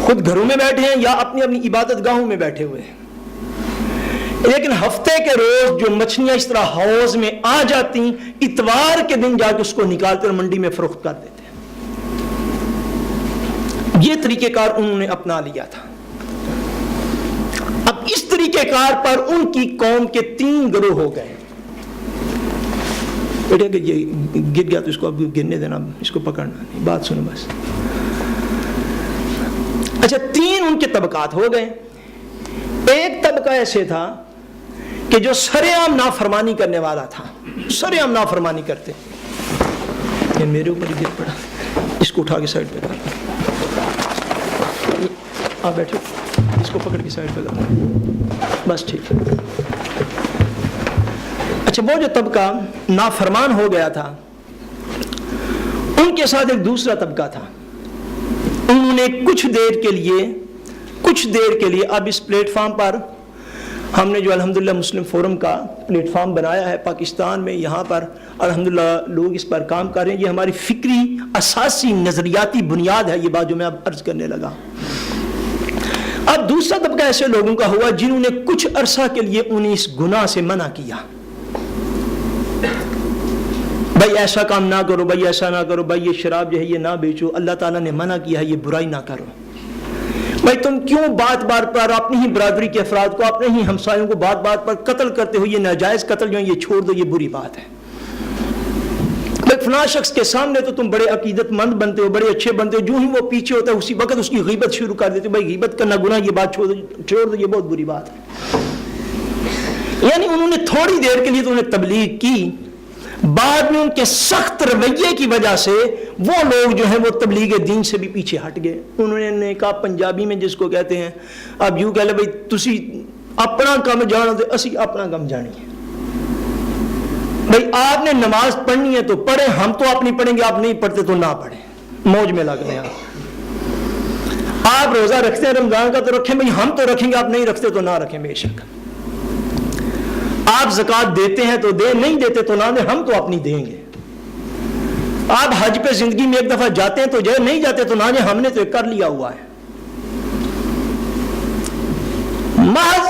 Speaker 2: خود گھروں میں بیٹھے ہیں یا اپنی اپنی عبادت گاہوں میں بیٹھے ہوئے ہیں، لیکن ہفتے کے روز جو مچھلیاں اس طرح حوض میں آ جاتی، اتوار کے دن جا کے اس کو نکال کر منڈی میں فروخت کر دیتے ہیں۔ یہ طریقہ کار انہوں نے اپنا لیا تھا۔ اب اس طریقہ کار پر ان کی قوم کے 3 گروہ ہو گئے۔ بیٹا کہ یہ گر گیا تو اس کو اب گرنے دینا، اس کو پکڑنا نہیں، بات سنو بس۔ اچھا، 3 ان کے طبقات ہو گئے۔ ایک طبقہ ایسے تھا کہ جو سرے عام نافرمانی کرنے والا تھا، سرے عام نافرمانی کرتے۔ یہ میرے اوپر ہی گر پڑا، اس کو اٹھا کے سائڈ پہ کر، آپ بیٹھو، اس کو پکڑ کے سائڈ پہ کر، بس ٹھیک۔ اچھا، وہ جو طبقہ نافرمان ہو گیا تھا، ان کے ساتھ ایک دوسرا طبقہ تھا۔ انہوں نے کچھ دیر کے لیے اب اس پلیٹ فارم پر ہم نے جو الحمدللہ مسلم فورم کا پلیٹ فارم بنایا ہے پاکستان میں، یہاں پر الحمدللہ لوگ اس پر کام کر رہے ہیں۔ یہ ہماری فکری اساسی نظریاتی بنیاد ہے، یہ بات جو میں اب عرض کرنے لگا۔ اب دوسرا طبقہ ایسے لوگوں کا ہوا جنہوں نے کچھ عرصہ کے لیے انہیں اس گناہ سے منع کیا، بھائی ایسا کام نہ کرو، بھائی ایسا نہ کرو، بھائی یہ شراب جو ہے یہ نہ بیچو، اللہ تعالیٰ نے منع کیا ہے، یہ برائی نہ کرو۔ بھائی تم کیوں بات بات پر اپنی ہی برادری کے افراد کو، اپنے ہی ہمسایوں کو بات بات پر قتل کرتے ہو؟ یہ ناجائز قتل جو ہے یہ چھوڑ دو، یہ بری بات ہے۔ فلاں شخص کے سامنے تو تم بڑے عقیدت مند بنتے ہو، بڑے اچھے بنتے ہو، جو ہی وہ پیچھے ہوتا ہے اسی وقت اس کی غیبت شروع کر دیتے ہو۔ بھائی غیبت کرنا گناہ، یہ بات چھوڑ دو، یہ بہت بری بات ہے۔ یعنی انہوں نے تھوڑی دیر کے لیے تو انہیں تبلیغ کی، بعد میں ان کے سخت رویے کی وجہ سے وہ لوگ جو ہیں وہ تبلیغ دین سے بھی پیچھے ہٹ گئے۔ انہوں نے کہا پنجابی میں جس کو کہتے ہیں، اب یوں کہہ لے بھائی تسی اپنا کام جانو تے اسی اپنا کام جانیے۔ بھائی آپ نے نماز پڑھنی ہے تو پڑھیں، ہم تو اپنی پڑھیں گے، آپ نہیں پڑھتے تو نہ پڑھیں، موج میں لگ رہے ہیں آپ روزہ رکھتے ہیں رمضان کا تو رکھیں، بھائی ہم تو رکھیں گے، آپ نہیں رکھتے تو نہ رکھیں، بے شک آپ زکوٰۃ دیتے ہیں تو دیں، نہیں دیتے تو نہ دیں، ہم تو اپنی دیں گے۔ آپ حج پہ زندگی میں ایک دفعہ جاتے ہیں تو جائے، نہیں جاتے تو نہ جائے، ہم نے تو کر لیا ہوا ہے۔ محض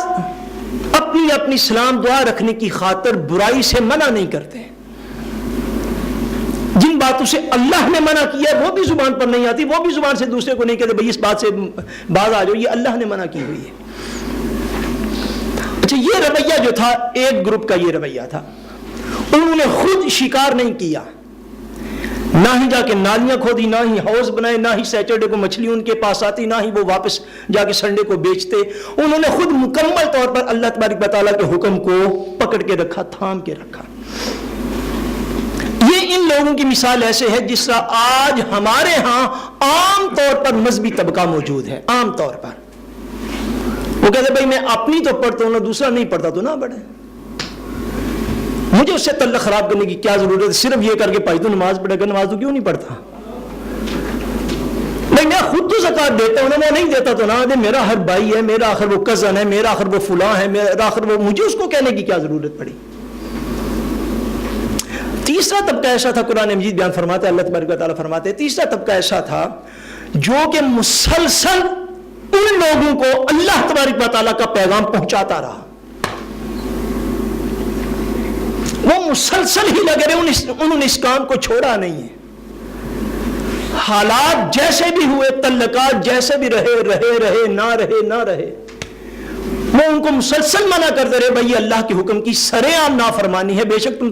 Speaker 2: اپنی اپنی سلام دعا رکھنے کی خاطر برائی سے منع نہیں کرتے۔ جن باتوں سے اللہ نے منع کیا وہ بھی زبان پر نہیں آتی، وہ بھی زبان سے دوسرے کو نہیں کہتے بھئی اس بات سے باز آ جاؤ، یہ اللہ نے منع کی ہوئی ہے۔ اچھا یہ رویہ جو تھا ایک گروپ کا، یہ رویہ تھا، انہوں نے خود شکار نہیں کیا، نہ ہی جا کے نالیاں کھودی، نہ ہی حوض بنائے، نہ ہی سیٹرڈے کو مچھلی ان کے پاس آتی، نہ ہی وہ واپس جا کے سنڈے کو بیچتے۔ انہوں نے خود مکمل طور پر اللہ تبارک و تعالیٰ کے حکم کو پکڑ کے رکھا، تھام کے رکھا۔ یہ ان لوگوں کی مثال ایسے ہے جس طرح آج ہمارے ہاں عام طور پر مذہبی طبقہ موجود ہے۔ عام طور پر وہ کہتے بھائی میں اپنی تو پڑھتا ہوں، نہ دوسرا نہیں پڑھتا تو نہ پڑھے، مجھے اس سے تعلق خراب کرنے کی کیا ضرورت ہے؟ صرف یہ کر کے پائی تو نماز پڑھے گا، نماز تو کیوں نہیں پڑھتا؟ نہیں میں خود تو زکوٰۃ دیتا ہوں، میں نہیں دیتا تو نہ دے، میرا ہر بھائی ہے، میرا آخر وہ کزن ہے، میرا آخر وہ فلاں ہے، میرا آخر وہ، مجھے اس کو کہنے کی کیا ضرورت پڑی؟ تیسرا طبقہ ایسا تھا، قرآن مجید بیان فرماتا ہے، اللہ تبارک و تعالیٰ فرماتے ہیں، تیسرا طبقہ ایسا تھا جو کہ مسلسل ان لوگوں کو اللہ تبارک و تعالیٰ کا پیغام پہنچاتا رہا، وہ مسلسل ہی لگے رہے، انہوں نے اس کام کو چھوڑا نہیں ہے۔ حالات جیسے بھی ہوئے، تعلقات جیسے بھی رہے نہ رہے، وہ ان کو مسلسل منع کرتے رہے بھائی اللہ کے حکم کی سرے عام نافرمانی ہے۔ بے شک تم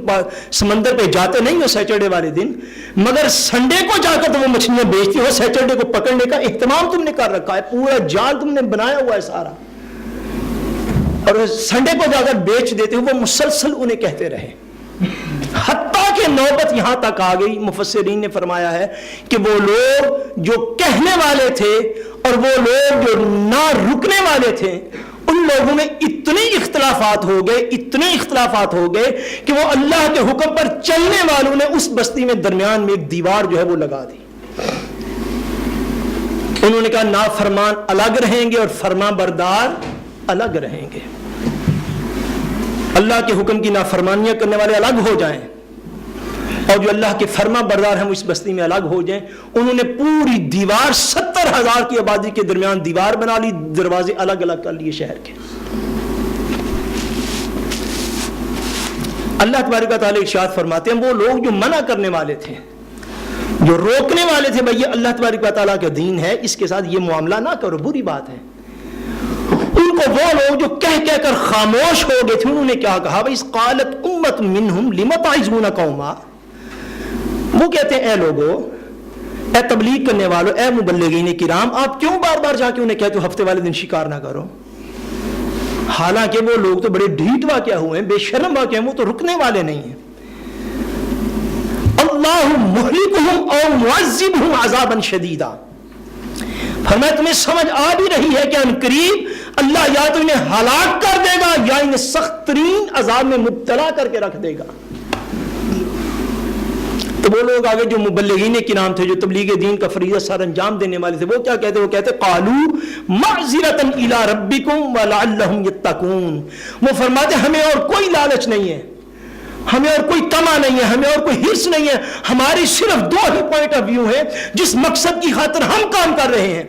Speaker 2: سمندر پہ جاتے نہیں ہو سیٹرڈے والے دن، مگر سنڈے کو جا کر تو وہ مچھلیاں بیچتی ہو، سیٹرڈے کو پکڑنے کا اہتمام تم نے کر رکھا ہے، پورا جال تم نے بنایا ہوا ہے سارا، اور سنڈے کو جا کر بیچ دیتے ہو۔ وہ مسلسل انہیں کہتے رہے، حتیٰ کہ نوبت یہاں تک آ گئی، مفسرین نے فرمایا ہے کہ وہ لوگ جو کہنے والے تھے اور وہ لوگ جو نہ رکنے والے تھے، ان لوگوں میں اتنے اختلافات ہو گئے کہ وہ اللہ کے حکم پر چلنے والوں نے اس بستی میں درمیان میں ایک دیوار جو ہے وہ لگا دی۔ انہوں نے کہا نافرمان الگ رہیں گے اور فرما بردار الگ رہیں گے، اللہ کے حکم کی نافرمانیاں کرنے والے الگ ہو جائیں اور جو اللہ کے فرما بردار ہیں وہ اس بستی میں الگ ہو جائیں۔ انہوں نے پوری دیوار 70,000 کی آبادی کے درمیان دیوار بنا لی، دروازے الگ الگ کر لیے شہر کے۔ اللہ تبارک و تعالیٰ ارشاد فرماتے ہیں وہ لوگ جو منع کرنے والے تھے، جو روکنے والے تھے بھئی اللہ تبارک و تعالیٰ کا دین ہے، اس کے ساتھ یہ معاملہ نہ کرو، بری بات ہے، ان کو وہ لوگ جو کہہ کر خاموش ہو گئے تھے، انہوں نے کیا کہا؟ بھئی قالت امت منہم لم تعظون قوما، وہ کہتے ہیں اے لوگو، اے تبلیغ کرنے والوں، اے مبلغین کرام، آپ کیوں بار بار جا کے انہیں کہتے ہو ہفتے والے دن شکار نہ کرو؟ حالانکہ وہ لوگ تو بڑے ڈھیٹ واقع ہوئے ہیں، بے شرم واقع ہیں، وہ تو رکنے والے نہیں ہیں۔ اللہ مہلکہم او معذبہم عذابا شدیدا، فرمایا تمہیں سمجھ آ بھی رہی ہے کہ عنقریب اللہ یا تو انہیں ہلاک کر دے گا یا انہیں سخت ترین عذاب میں مبتلا کر کے رکھ دے گا۔ تو وہ لوگ آگے جو مبلغین کرام تھے، جو تبلیغ دین کا فریضہ سر انجام دینے والے تھے، وہ کیا کہتے؟ وہ کہتے قالوا معذرۃ الی ربکم ولعلہم یتقون، وہ فرماتے ہمیں اور کوئی لالچ نہیں ہے، ہمیں اور کوئی طمع نہیں ہے، ہمیں اور کوئی حرص نہیں ہے، ہماری صرف دو ہی پوائنٹ آف ویو ہے، جس مقصد کی خاطر ہم کام کر رہے ہیں،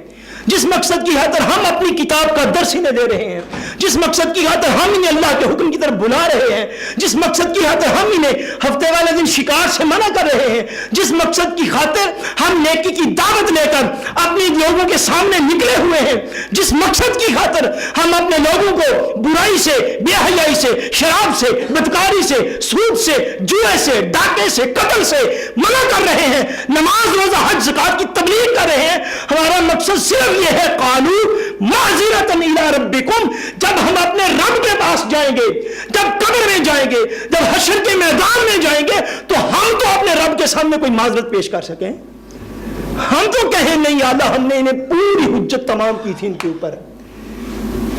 Speaker 2: جس مقصد کی خاطر ہم اپنی کتاب کا درس انہیں دے رہے ہیں، جس مقصد کی خاطر ہم انہیں اللہ کے حکم کی طرف بلا رہے ہیں، جس مقصد کی خاطر ہم انہیں ہفتے والے دن شکار سے منع کر رہے ہیں، جس مقصد کی خاطر ہم نیکی کی دعوت لے کر اپنے لوگوں کے سامنے نکلے ہوئے ہیں، جس مقصد کی خاطر ہم اپنے لوگوں کو برائی سے، بے حیائی سے، شراب سے، بدکاری سے، سود سے، جوئے سے، ڈاکے سے، قتل سے منع کر رہے ہیں، نماز روزہ حج زکات کی تبلیغ کر رہے ہیں، ہمارا مقصد صرف یہ ہے قالو معذرۃ الی ربکم، جب ہم اپنے رب کے پاس جائیں گے، جب قبر میں جائیں گے، جب حشر کے میدان میں جائیں گے، تو ہم تو اپنے رب کے سامنے کوئی معذرت پیش کر سکیں؟ ہم تو کہیں نہیں یا اللہ ہم نے انہیں پوری حجت تمام کی تھی ان کے اوپر،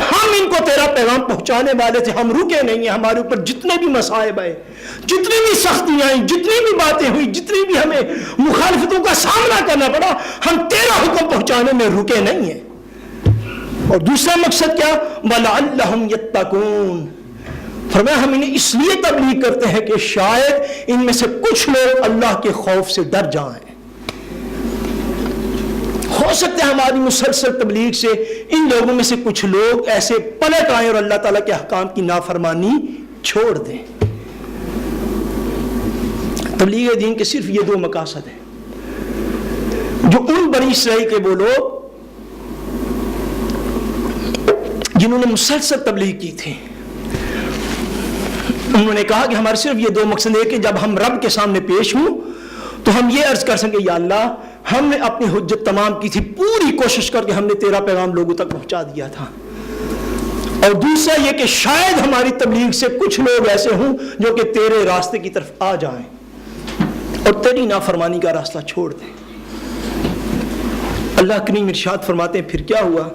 Speaker 2: ہم ان کو تیرا پیغام پہنچانے والے تھے، ہم رکے نہیں ہیں، ہمارے اوپر جتنے بھی مصائب آئے، جتنی بھی سختیاں آئیں، جتنی بھی باتیں ہوئی، جتنی بھی ہمیں مخالفتوں کا سامنا کرنا پڑا، ہم تیرا حکم پہنچانے میں رکے نہیں ہیں۔ اور دوسرا مقصد کیا؟ وَلَعَلَّهُمْ يَتَّقُونَ، فرمایا ہم انہیں اس لیے تبلیغ کرتے ہیں کہ شاید ان میں سے کچھ لوگ اللہ کے خوف سے ڈر جائیں۔ ہو سکتا ہے ہماری مسلسل تبلیغ سے ان لوگوں میں سے کچھ لوگ ایسے پلٹ آئیں اور اللہ تعالیٰ کے احکام کی نافرمانی چھوڑ دیں۔ تبلیغ دین کے صرف یہ دو مقاصد ہیں جو ان بنی اسرائیل کے وہ لوگ جنہوں نے مسلسل تبلیغ کی تھی، انہوں نے کہا کہ ہمارے صرف یہ دو مقصد ہے کہ جب ہم رب کے سامنے پیش ہوں تو ہم یہ عرض کر سکیں یا اللہ ہم نے اپنی حجت تمام کی تھی، پوری کوشش کر کے ہم نے تیرا پیغام لوگوں تک پہنچا دیا تھا، اور دوسرا یہ کہ شاید ہماری تبلیغ سے کچھ لوگ ایسے ہوں جو کہ تیرے راستے کی طرف آ جائیں اور تیری نافرمانی کا راستہ چھوڑ دیں۔ اللہ کریم ارشاد فرماتے ہیں پھر کیا ہوا؟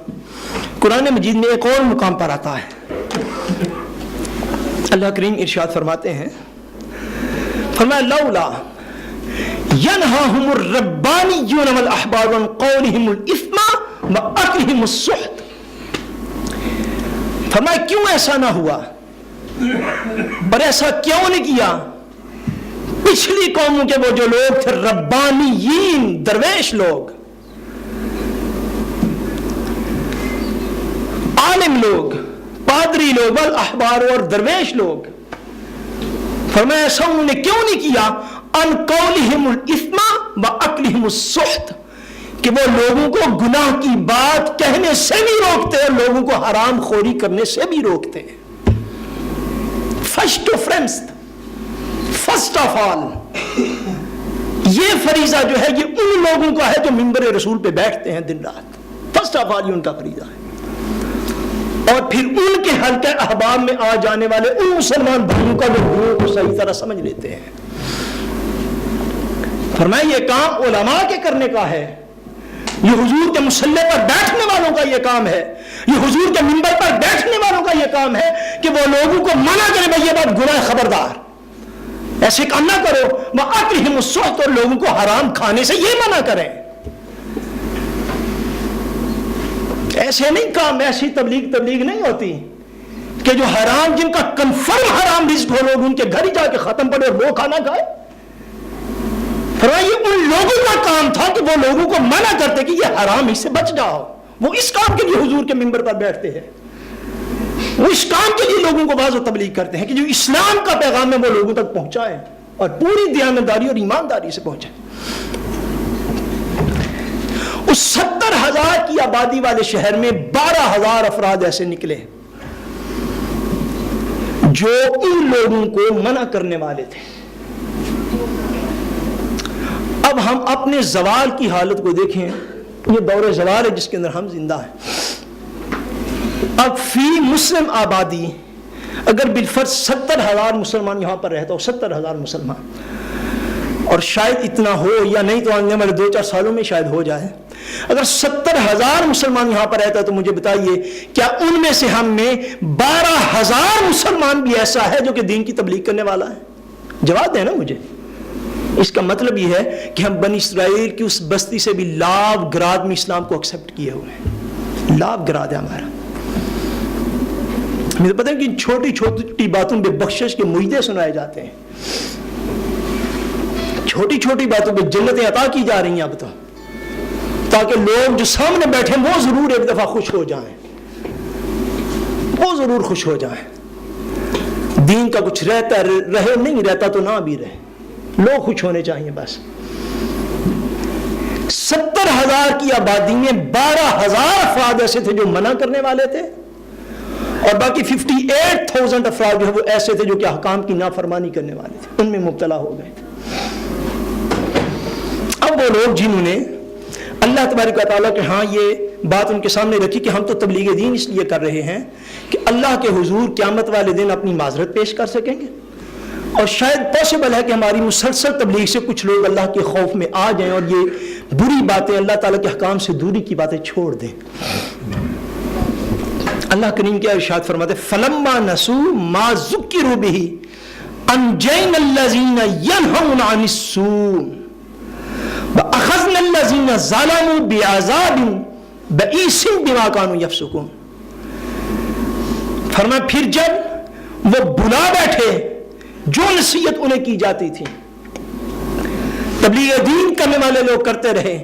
Speaker 2: قرآن مجید میں ایک اور مقام پر آتا ہے، اللہ کریم ارشاد فرماتے ہیں، فرمایا لولا ينهاهم الربانيون والأحبار عن قولهم الإثم وأكلهم السحت، فرمایا کیوں ایسا نہ ہوا اور ایسا کیوں نہیں کیا؟ پچھلی قوموں کے وہ جو لوگ تھے ربانیین، درویش لوگ، عالم لوگ، پادری لوگ، والاحبار اور درویش لوگ، فرمایا ایسا انہوں نے کیوں نہیں کیا؟ ان قولہم الاثم واکلہم السحت، کہ وہ لوگوں کو گناہ کی بات کہنے سے بھی روکتے ہیں، لوگوں کو حرام خوری کرنے سے بھی روکتے ہیں۔ فرسٹ آف آل یہ فریضہ جو ہے یہ ان لوگوں کا ہے جو منبر رسول پہ بیٹھتے ہیں دن رات، فرسٹ آف آل یہ ان کا فریضہ ہے، اور پھر ان کے حلقہ احباب میں آ جانے والے ان مسلمان بھائیوں کا جو گروہ کو صحیح طرح سمجھ لیتے ہیں۔ فرمایا یہ کام علماء کے کرنے کا ہے، یہ حضور کے مصلی پر بیٹھنے والوں کا یہ کام ہے، یہ حضور کے منبر پر بیٹھنے والوں کا یہ کام ہے کہ وہ لوگوں کو منع کرے بھائی یہ بات گناہ، خبردار ایسے کام نہ کرو، وَأَكْلِهِمُ السُّحْتَ، اور لوگوں کو حرام کھانے سے یہ منع کریں۔ ایسے نہیں کام، ایسی تبلیغ نہیں ہوتی کہ جو حرام، جن کا کنفرم حرام رزق ہو، لوگ ان کے گھر ہی جا کے ختم پڑے اور وہ کھانا کھائے۔ فرمایا یہ ان لوگوں کا کام تھا کہ وہ لوگوں کو منع کرتے کہ یہ حرام، اس سے بچ جاؤ، وہ اس کام کے لیے حضور کے منبر پر بیٹھتے ہیں، وہ اس کام کے لیے لوگوں کو واعظ و تبلیغ کرتے ہیں کہ جو اسلام کا پیغام ہے وہ لوگوں تک پہنچائے اور پوری دیانتداری اور ایمانداری سے پہنچائے۔ اس 70,000 کی آبادی والے شہر میں 12,000 افراد ایسے نکلے جو ان لوگوں کو منع کرنے والے تھے۔ اب ہم اپنے زوال کی حالت کو دیکھیں، یہ دور زوال ہے جس کے اندر ہم زندہ ہیں۔ اب فی مسلم آبادی اگر بالفرض 70,000 مسلمان یہاں پر رہتا ہو، 70,000 مسلمان، اور شاید اتنا ہو یا نہیں تو آنے والے 2-4 سالوں میں شاید ہو جائے، اگر 70,000 مسلمان یہاں پر رہتا ہے تو مجھے بتائیے کیا ان میں سے ہم میں 12,000 مسلمان بھی ایسا ہے جو کہ دین کی تبلیغ کرنے والا ہے؟ جواب دیں نا مجھے۔ اس کا مطلب یہ ہے کہ ہم بنی اسرائیل کی اس بستی سے بھی لاو گراد میں اسلام کو ایکسیپٹ کیے ہوئے ہیں، لاو گراد ہے ہمارا۔ مجھے پتہ ہے کہ چھوٹی چھوٹی باتوں پہ بخشش کے معاہدے سنائے جاتے ہیں، چھوٹی چھوٹی باتوں پہ جنتیں عطا کی جا رہی ہیں اب تو، تاکہ لوگ جو سامنے بیٹھے وہ ضرور ایک دفعہ خوش ہو جائیں۔ وہ ضرور خوش ہو جائیں. دین کا کچھ رہتا رہے, نہیں رہتا تو نہ بھی رہے, لوگ خوش ہونے چاہیے بس. 70,000 کی آبادی میں 12,000 افراد ایسے تھے جو منع کرنے والے تھے, اور باقی 58,000 افراد جو ہے وہ ایسے تھے جو کہ احکام کی نافرمانی کرنے والے تھے, ان میں مبتلا ہو گئے تھے. اب وہ لوگ جنہوں نے اللہ تبارک و تعالیٰ کہ ہاں یہ بات ان کے سامنے رکھی کہ ہم تو تبلیغ دین اس لیے کر رہے ہیں کہ اللہ کے حضور قیامت والے دن اپنی معذرت پیش کر سکیں گے, اور شاید پاسبل ہے کہ ہماری مسلسل تبلیغ سے کچھ لوگ اللہ کے خوف میں آ جائیں اور یہ بری باتیں, اللہ تعالیٰ کے احکام سے دوری کی باتیں چھوڑ دیں. اللہ کریم کیا ارشاد فرماتے فلما نسوا ما ذکروا به انجینا الذین ینہون عن السوء واخذنا الذین ظلموا بعذاب بئیس بما کانوا یفسقون. فرمایا پھر جب وہ بلا بیٹھے جو نصیحت انہیں کی جاتی تھی, تبلیغ دین کرنے والے لوگ کرتے رہے,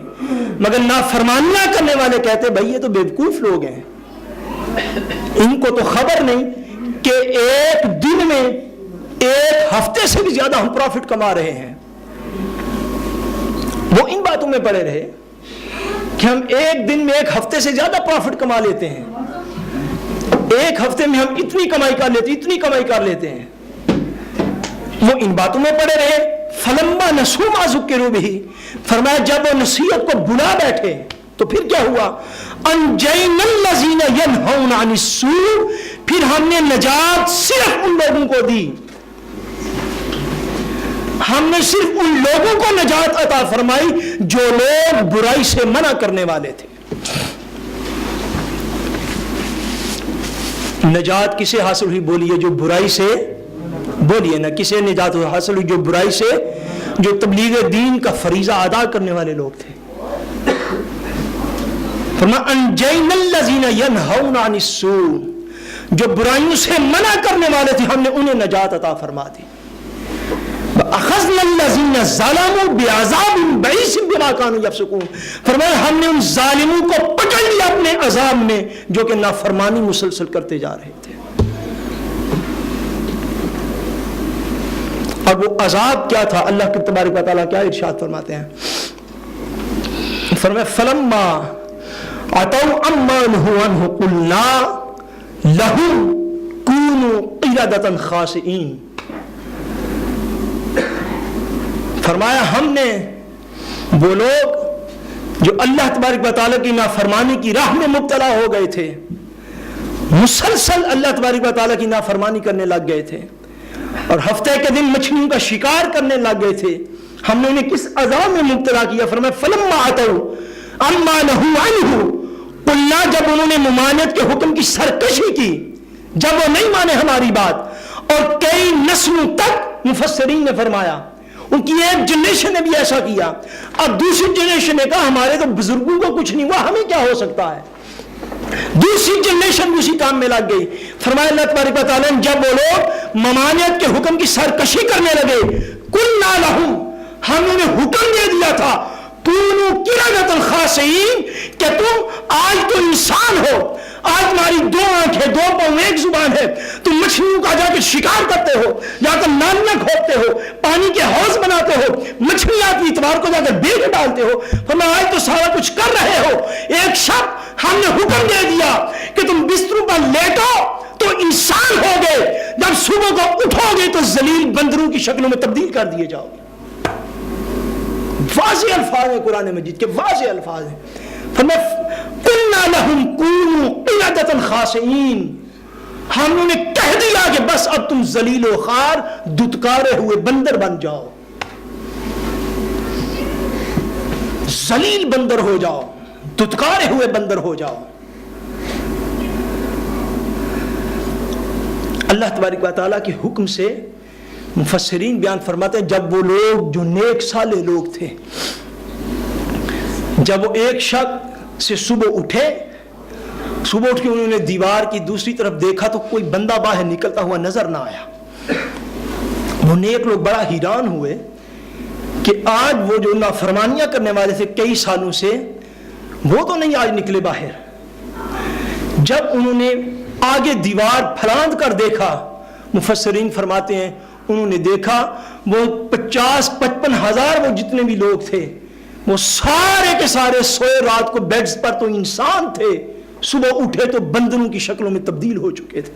Speaker 2: مگر نافرمانیاں کرنے والے کہتے بھائی یہ تو بیوقوف لوگ ہیں, ان کو تو خبر نہیں کہ ایک دن میں ایک ہفتے سے بھی زیادہ ہم پروفٹ کما رہے ہیں. وہ ان باتوں میں پڑے رہے کہ ہم ایک دن میں ایک ہفتے سے زیادہ پروفٹ کما لیتے ہیں, ایک ہفتے میں ہم اتنی کمائی کر لیتے ہیں. وہ ان باتوں میں پڑے رہے. فلما نسوا ما ذکروا به, فرمایا جب وہ نصیحت کو بلا بیٹھے تو پھر کیا ہوا, انجینا الذین ینہون عن السوء, پھر ہم نے نجات صرف ان لوگوں کو دی, ہم نے صرف ان لوگوں کو نجات عطا فرمائی جو لوگ برائی سے منع کرنے والے تھے. نجات کسے حاصل ہوئی بولیے, جو برائی سے, بولیے نا کسے نجات حاصل ہوئی, جو برائی سے, جو تبلیغ دین کا فریضہ ادا کرنے والے لوگ تھے. فرمایا انجینا الذین ینہون عن السوء, جو برائیوں سے منع کرنے والے تھے ہم نے انہیں نجات عطا فرما دی. اخذنا الذین ظلموا بعذاب بئیس بما کانوا یفسقون, فرمایا ہم نے ان ظالموں کو پکڑ لیا اپنے عذاب میں جو کہ نافرمانی مسلسل کرتے جا رہے تھے. اب وہ عذاب کیا تھا, اللہ کے تبارک و تعالیٰ کیا ارشاد فرماتے ہیں, فرمایا فلما عتوا عما نهوا عنه قلنا لهم كونوا قردة خاسئين. فرمایا ہم نے وہ لوگ جو اللہ تبارک و تعالیٰ کی نافرمانی کی راہ میں مبتلا ہو گئے تھے, مسلسل اللہ تبارک و تعالیٰ کی نافرمانی کرنے لگ گئے تھے اور ہفتے کے دن مچھلیوں کا شکار کرنے لگ گئے تھے, ہم نے انہیں کس عذاب میں مبتلا کیا. فرمایا فلما عتوا عما نهوا عنه قلنا, جب انہوں نے ممانعت کے حکم کی سرکشی کی, جب وہ نہیں مانے ہماری بات, اور کئی نسلوں تک مفسرین نے فرمایا ان کی ایک جنریشن نے بھی ایسا کیا, اب دوسری جنریشن نے کہا ہمارے تو بزرگوں کو کچھ نہیں ہوا, ہمیں کیا ہو سکتا ہے, دوسری جنریشن اسی کام میں لگ گئی. فرمایا اللہ تبارک و تعالیٰ جب وہ لوگ ممانعت کے حکم کی سرکشی کرنے لگے, قلنا لهم, ہم نے حکم دے دیا تھا کونوا قردة خاسئین, کہ تم آج تو انسان ہو, آج تمہاری 2 آنکھیں 2 پاؤں 1 زبان ہے, تم مچھلیوں کا جا کے شکار کرتے ہو, جا کر نالیاں کھودتے ہو, پانی کے حوض بناتے ہو, مچھلیاں کی اتوار کو جا کر بیل ڈالتے ہو. فرمایا آج تو سارا کچھ کر رہے ہو, ایک شب ہم نے حکم دے دیا کہ تم بستروں پر لیٹو تو انسان ہو گئے, جب صبح کو اٹھو گے تو ذلیل بندروں کی شکلوں میں تبدیل کر دیے جاؤ گے. واضح الفاظ ہیں قرآن مجید کے, واضح الفاظ ہیں. قلنا لهم كونوا قردة خاسئین, ہم نے کہہ دیا کہ بس اب تم ذلیل و خوار دتکارے ہوئے بندر بن جاؤ, ذلیل بندر ہو جاؤ, دتکارے ہوئے بندر ہو جاؤ. اللہ تبارک و تعالیٰ کے حکم سے مفسرین بیان فرماتے ہیں جب وہ لوگ جو نیک صالح لوگ تھے, جب وہ ایک شب سے صبح اٹھے, صبح اٹھ کے انہوں نے دیوار کی دوسری طرف دیکھا تو کوئی بندہ باہر نکلتا ہوا نظر نہ آیا. وہ نیک لوگ بڑا حیران ہوئے کہ آج وہ جو نافرمانیاں کرنے والے تھے کئی سالوں سے, وہ تو نہیں آج نکلے باہر. جب انہوں نے آگے دیوار پھلانگ کر دیکھا. مفسرین فرماتے ہیں انہوں نے دیکھا وہ 50-55 ہزار وہ جتنے بھی لوگ تھے وہ سارے کے سارے سوئے رات کو بیڈز پر تو انسان تھے, صبح اٹھے تو بندروں کی شکلوں میں تبدیل ہو چکے تھے.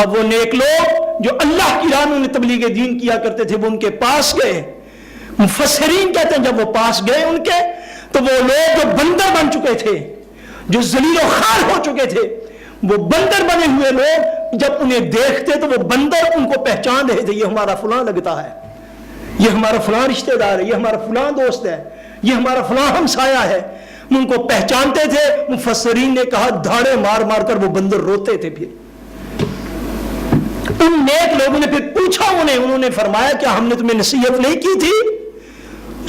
Speaker 2: اب وہ نیک لوگ جو اللہ کی راہ میں تبلیغ دین کیا کرتے تھے وہ ان کے پاس گئے. مفسرین کہتے ہیں جب وہ پاس گئے ان کے تو وہ لوگ جو بندر بن چکے تھے, جو ذلیل و خوار ہو چکے تھے, وہ بندر بنے ہوئے لوگ جب انہیں دیکھتے تو وہ بندر ان کو پہچان رہے تھے. یہ ہمارا فلاں لگتا ہے, یہ ہمارا فلاں رشتہ دار ہے, یہ ہمارا فلاں دوست ہے, یہ ہمارا فلاں ہمسایہ ہے. ان کو پہچانتے تھے. مفسرین نے کہا دھاڑے مار مار کر وہ بندر روتے تھے. پھر ان نیک لوگوں نے پھر پوچھا انہوں نے فرمایا کیا ہم نے تمہیں نصیحت نہیں کی تھی؟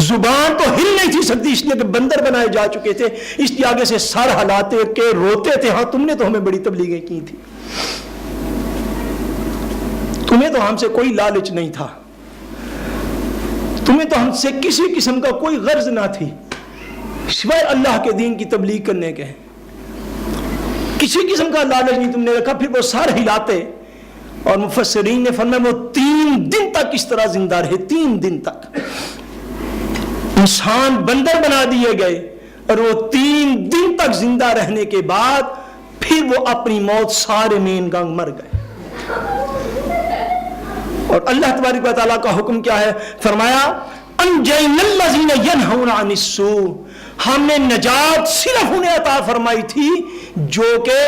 Speaker 2: زبان تو ہل نہیں تھی سکتی اس لیے کہ بندر بنائے جا چکے تھے, اس لیے آگے سے سر ہلاتے کہ روتے تھے. ہاں تم نے تو ہمیں بڑی تبلیغیں کی تھی, تمہیں تو ہم سے کوئی لالچ نہیں تھا, تمہیں تو ہم سے کسی قسم کا کوئی غرض نہ تھی سوائے اللہ کے دین کی تبلیغ کرنے کے, کسی قسم کا لالچ نہیں تم نے رکھا. پھر وہ سر ہلاتے اور مفسرین نے فرمایا وہ 3 دن تک اس طرح زندہ رہے. 3 دن تک انسان بندر بنا دیے گئے اور وہ 3 دن تک زندہ رہنے کے بعد پھر وہ اپنی موت سارے مین گنگ مر گئے. اور اللہ تبارک و تعالیٰ کا حکم کیا ہے؟ فرمایا انجینا الذین ینہون عن السوء, ہم نے نجات صرف انہیں عطا فرمائی تھی جو کہ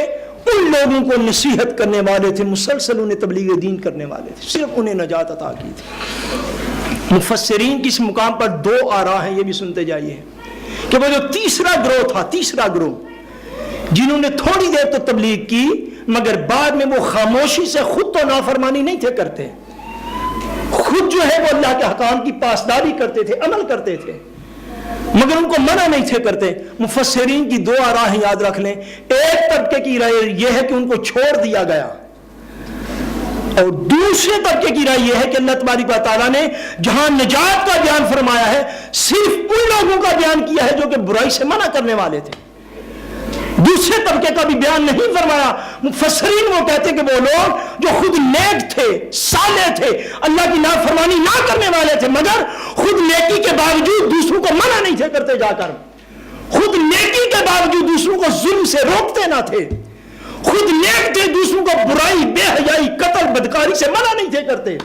Speaker 2: ان لوگوں کو نصیحت کرنے والے تھے, مسلسل انہیں تبلیغ دین کرنے والے تھے, صرف انہیں نجات عطا کی تھی. مفسرین کی اس مقام پر 2 آراء ہیں, یہ بھی سنتے جائیے کہ وہ جو تیسرا گروہ تھا, تیسرا گروہ جنہوں نے تھوڑی دیر تو تبلیغ کی مگر بعد میں وہ خاموشی سے خود تو نافرمانی نہیں تھے کرتے, خود جو ہے وہ اللہ کے حکام کی پاسداری کرتے تھے, عمل کرتے تھے, مگر ان کو منع نہیں تھے کرتے. مفسرین کی 2 آراء ہیں, یاد رکھ لیں. ایک طبقے کی رائے یہ ہے کہ ان کو چھوڑ دیا گیا, اور دوسرے طبقے کی رائے یہ ہے کہ اللہ تبارک و تعالیٰ نے جہاں نجات کا بیان فرمایا ہے صرف ان لوگوں کا بیان کیا ہے جو کہ برائی سے منع کرنے والے تھے, دوسرے طبقے کا بھی بیان نہیں فرمایا. مفسرین وہ کہتے کہ وہ لوگ جو خود نیک تھے, صالح تھے, اللہ کی نافرمانی نہ کرنے والے تھے, مگر خود نیکی کے باوجود دوسروں کو منع نہیں تھے کرتے, جا کر خود نیکی کے باوجود دوسروں کو ظلم سے روکتے نہ تھے, خود نیک تھے, دوسروں کو برائی, بے حیائی, قتل, بدکاری سے منع نہیں تھے کرتے,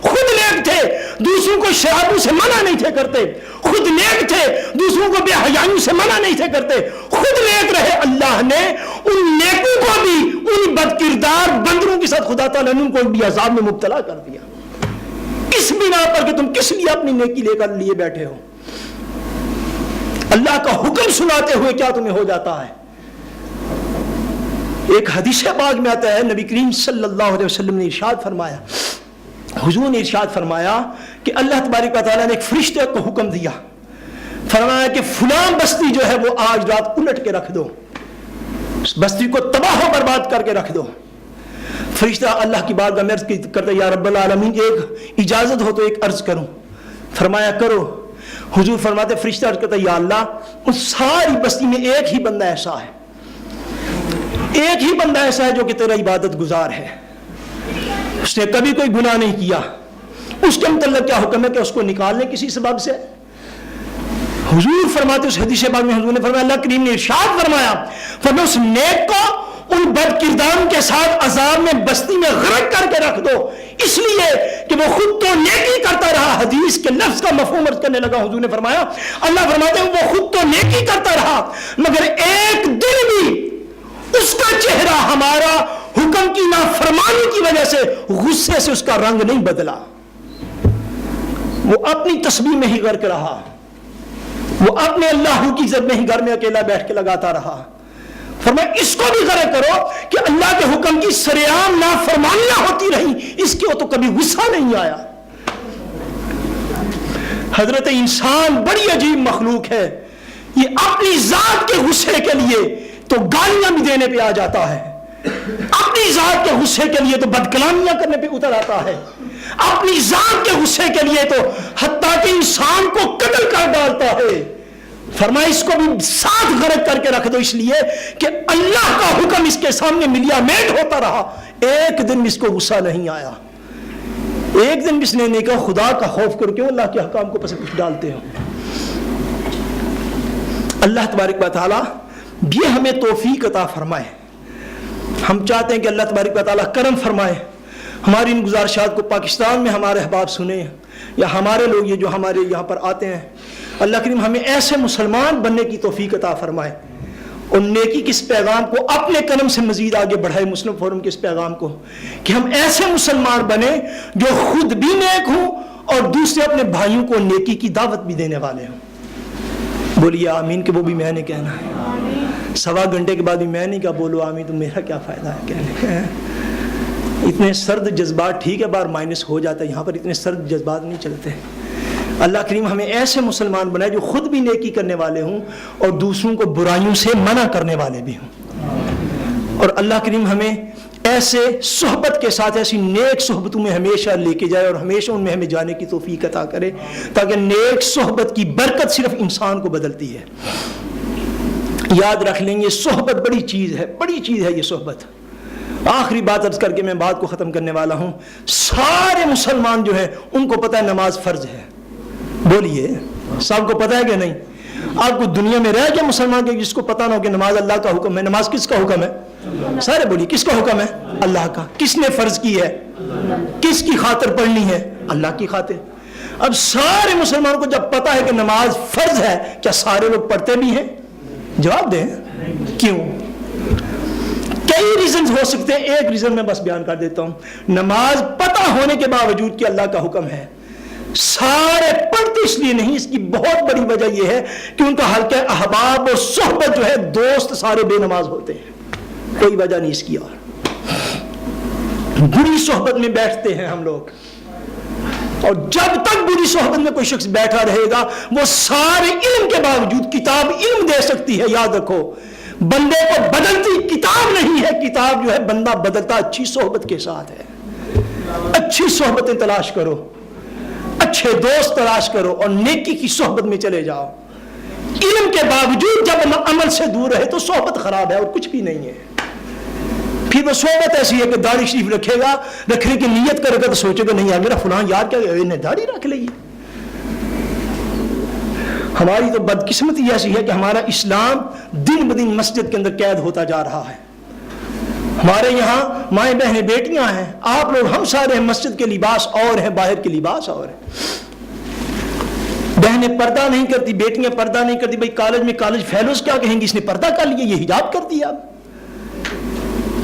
Speaker 2: خود نیک تھے, دوسروں کو شرابوں سے منع نہیں تھے کرتے, خود نیک تھے, دوسروں کو بے حیائیوں سے منع نہیں تھے کرتے, خود نیک رہے. اللہ نے ان نیکوں کو بھی ان بد کردار بندروں کے ساتھ خدا تعالیٰ نے ان کو بھی عذاب میں مبتلا کر دیا, اس بنا پر کہ تم کس لیے اپنی نیکی لے کر لیے بیٹھے ہو. اللہ کا حکم سناتے ہوئے کیا تمہیں ہو جاتا ہے. ایک حدیث پاک میں آتا ہے نبی کریم صلی اللہ علیہ وسلم نے ارشاد فرمایا, حضور نے ارشاد فرمایا کہ اللہ تبارک و تعالیٰ نے ایک فرشتے کو حکم دیا, فرمایا کہ فلاں بستی جو ہے وہ آج رات الٹ کے رکھ دو, اس بستی کو تباہ و برباد کر کے رکھ دو. فرشتہ اللہ کی بارگاہ میں عرض کرتا یا رب العالمین ایک اجازت ہو تو ایک عرض کروں. فرمایا کرو. حضور فرماتے فرشتہ عرض کرتا یا اللہ اس ساری بستی میں ایک ہی بندہ ایسا ہے, ایک ہی بندہ ایسا ہے جو کہ تیرا عبادت گزار ہے, اس نے کبھی کوئی گناہ نہیں کیا, اس کے متعلق کیا حکم ہے کہ اس کو نکال لیں کسی سبب سے. حضور فرماتے اس حدیث پاک میں حضور نے فرمایا, اللہ کریم نے ارشاد فرمایا فرمایا اس نیک کو ان بد کرداروں کے ساتھ عذاب میں بستی میں غرق کر کے رکھ دو, اس لیے کہ وہ خود تو نیکی کرتا رہا. حدیث کے لفظ کا مفہوم عرض کرنے لگا. حضور نے فرمایا اللہ فرماتے ہیں وہ خود تو نیکی کرتا رہا مگر ایک دن بھی اس کا چہرہ ہمارا حکم کی نافرمانی کی وجہ سے غصے سے اس کا رنگ نہیں بدلا, وہ اپنی تسبیح میں ہی غرق رہا, وہ اپنے اللہ کی عزت میں ہی گھر میں اکیلا بیٹھ کے لگاتا رہا. فرمایا اس کو بھی غرق کرو کہ اللہ کے حکم کی سرعام نافرمانیاں ہوتی رہی, اس کی تو کبھی غصہ نہیں آیا. حضرت انسان بڑی عجیب مخلوق ہے, یہ اپنی ذات کے غصے کے لیے تو گالیاں بھی دینے پہ آ جاتا ہے, اپنی ذات کے غصے کے لیے تو بدکلامیاں کرنے پہ اتر آتا ہے, اپنی ذات کے غصے کے لیے تو حتیٰ کہ انسان کو قتل کر ڈالتا ہے. فرمایا اس کو بھی ساتھ غرق کر کے رکھ دو، اس لیے کہ اللہ کا حکم اس کے سامنے ملیا میٹ ہوتا رہا، ایک دن اس کو غصہ نہیں آیا، ایک دن اس نے نہیں کہا خدا کا خوف کر کیوں اللہ کے حکام کو پسند کچھ ڈالتے ہو۔ اللہ تبارک و تعالی یہ ہمیں توفیق عطا فرمائے۔ ہم چاہتے ہیں کہ اللہ تبارک و تعالی کرم فرمائے، ہماری ان گزارشات کو پاکستان میں ہمارے احباب سنیں یا ہمارے لوگ یہ جو ہمارے یہاں پر آتے ہیں، اللہ کریم ہمیں ایسے مسلمان بننے کی توفیق عطا فرمائے اور نیکی کے اس پیغام کو اپنے قلم سے مزید آگے بڑھائے، مسلم فورم کے اس پیغام کو، کہ ہم ایسے مسلمان بنیں جو خود بھی نیک ہوں اور دوسرے اپنے بھائیوں کو نیکی کی دعوت بھی دینے والے ہوں۔ بولیے آمین، کہ وہ بھی میں نے کہنا ہے، 1.25 گھنٹے کے بعد بھی میں نہیں کہا بولو آمین تو میرا کیا فائدہ ہے کہنے کا۔ اتنے سرد جذبات ٹھیک ہے بار مائنس ہو جاتا ہے، یہاں پر اتنے سرد جذبات نہیں چلتے۔ اللہ کریم ہمیں ایسے مسلمان بنائے جو خود بھی نیکی کرنے والے ہوں اور دوسروں کو برائیوں سے منع کرنے والے بھی ہوں، اور اللہ کریم ہمیں ایسے صحبت کے ساتھ ایسی نیک صحبتوں میں ہمیشہ لے کے جائے اور ہمیشہ ان میں ہمیں جانے کی توفیق عطا کرے، تاکہ نیک صحبت کی برکت صرف انسان کو بدلتی ہے۔ یاد رکھ لیں یہ صحبت بڑی چیز ہے، بڑی چیز ہے یہ صحبت۔ آخری بات عرض کر کے میں بات کو ختم کرنے والا ہوں، سارے مسلمان جو ہیں ان کو پتہ ہے نماز فرض ہے، بولیے سب کو پتہ ہے کہ نہیں؟ آپ کو دنیا میں رہ گیا مسلمان کے جس کو پتہ نہ ہو کہ نماز اللہ کا حکم ہے؟ نماز کس کا حکم ہے؟ سارے بولیے کس کا حکم ہے؟ اللہ کا۔ کس نے فرض کی ہے؟ کس کی خاطر پڑھنی ہے؟ اللہ کی خاطر۔ اب سارے مسلمانوں کو جب پتہ ہے کہ نماز فرض ہے، کیا سارے لوگ پڑھتے بھی ہیں؟ جواب دیں کیوں؟ کئی ریزنز ہو سکتے ہیں، ایک ریزن میں بس بیان کر دیتا ہوں۔ نماز پتہ ہونے کے باوجود کہ اللہ کا حکم ہے، سارے پڑھتے اس لیے نہیں، اس کی بہت بڑی وجہ یہ ہے کہ ان کا حلقہ احباب اور صحبت جو ہے، دوست سارے بے نماز ہوتے ہیں، کوئی وجہ نہیں اس کی۔ اور بری صحبت میں بیٹھتے ہیں ہم لوگ، اور جب تک بری صحبت میں کوئی شخص بیٹھا رہے گا وہ سارے علم کے باوجود، کتاب علم دے سکتی ہے، یاد رکھو بندے کو بدلتی کتاب نہیں ہے، کتاب جو ہے بندہ بدلتا اچھی صحبت کے ساتھ ہے۔ اچھی صحبتیں تلاش کرو، اچھے دوست تلاش کرو اور نیکی کی صحبت میں چلے جاؤ۔ علم کے باوجود جب عمل سے دور رہے تو صحبت خراب ہے اور کچھ بھی نہیں ہے۔ پھر وہ صحبت ایسی ہے کہ داڑھی شریف رکھے گا، رکھنے کی نیت کرے گا تو سوچے گا نہیں یار میرا فلاں یار کیا انہیں داڑھی رکھ لی۔ ہماری تو بدقسمتی ایسی ہے کہ ہمارا اسلام دن بدن مسجد کے اندر قید ہوتا جا رہا ہے۔ ہمارے یہاں مائیں بہنیں بیٹیاں ہیں، آپ لوگ ہم سارے ہیں، مسجد کے لباس اور ہیں، باہر کے لباس اور ہیں۔ بہنیں پردہ نہیں کرتی، بیٹیاں پردہ نہیں کرتی، بھائی کالج میں کالج فیلوز کیا کہیں گے اس نے پردہ کر لیا، یہ حجاب کر دیا۔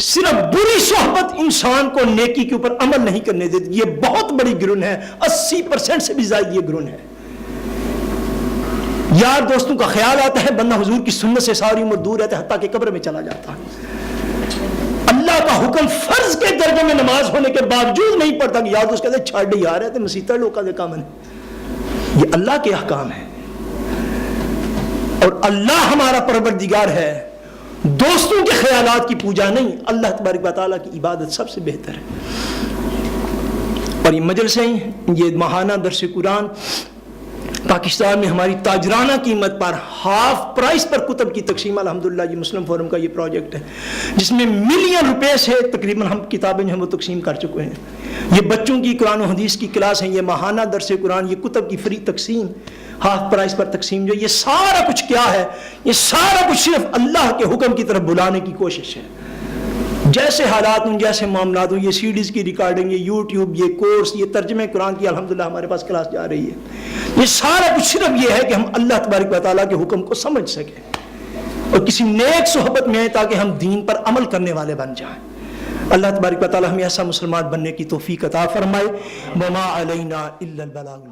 Speaker 2: صرف بری صحبت انسان کو نیکی کے اوپر عمل نہیں کرنے دیتی، یہ بہت بڑی گرن ہے، 80% سے بھی زائد یہ گرن ہے۔ یار دوستوں کا خیال آتا ہے، بندہ حضور کی سنت سے ساری عمر دور رہتا ہے، حتیٰ کہ قبر میں چلا جاتا ہے۔ اللہ کا حکم فرض کے درجے میں نماز ہونے کے باوجود نہیں پڑھتا کہ یار دوست کہتے ہیں چھاڑ دے یار ہے تو مسیطہ لوگ کا کام ہے۔ یہ اللہ کے احکام ہے اور اللہ ہمارا پروردگار ہے، دوستوں کے خیالات کی پوجا نہیں، اللہ تبارک و تعالیٰ کی عبادت سب سے بہتر ہے۔ اور یہ مجلسیں، یہ ماہانہ درس قرآن پاکستان میں ہماری تاجرانہ قیمت پر ہاف پرائس پر کتب کی تقسیم، الحمدللہ یہ مسلم فورم کا یہ پروجیکٹ ہے جس میں ملین روپے سے تقریباً ہم کتابیں جو ہیں وہ تقسیم کر چکے ہیں۔ یہ بچوں کی قرآن و حدیث کی کلاس ہیں، یہ ماہانہ درس قرآن، یہ کتب کی فری تقسیم، ہاف پرائس پر تقسیم، جو یہ سارا کچھ کیا ہے؟ یہ سارا کچھ صرف اللہ کے حکم کی طرف بلانے کی کوشش ہے۔ جیسے حالات ہوں، جیسے معاملات ہوں، یہ CDs کی ریکارڈنگ، یہ یوٹیوب، یہ کورس، یہ ترجمہ قرآن کی الحمدللہ ہمارے پاس کلاس جا رہی ہے۔ یہ سارا کچھ صرف یہ ہے کہ ہم اللہ تبارک و تعالیٰ کے حکم کو سمجھ سکیں اور کسی نیک صحبت میں آئیں تاکہ ہم دین پر عمل کرنے والے بن جائیں۔ اللہ تبارک و تعالیٰ ہمیں ایسا مسلمان بننے کی توفیق عطا فرمائے۔ وما علینا الا البلاغ۔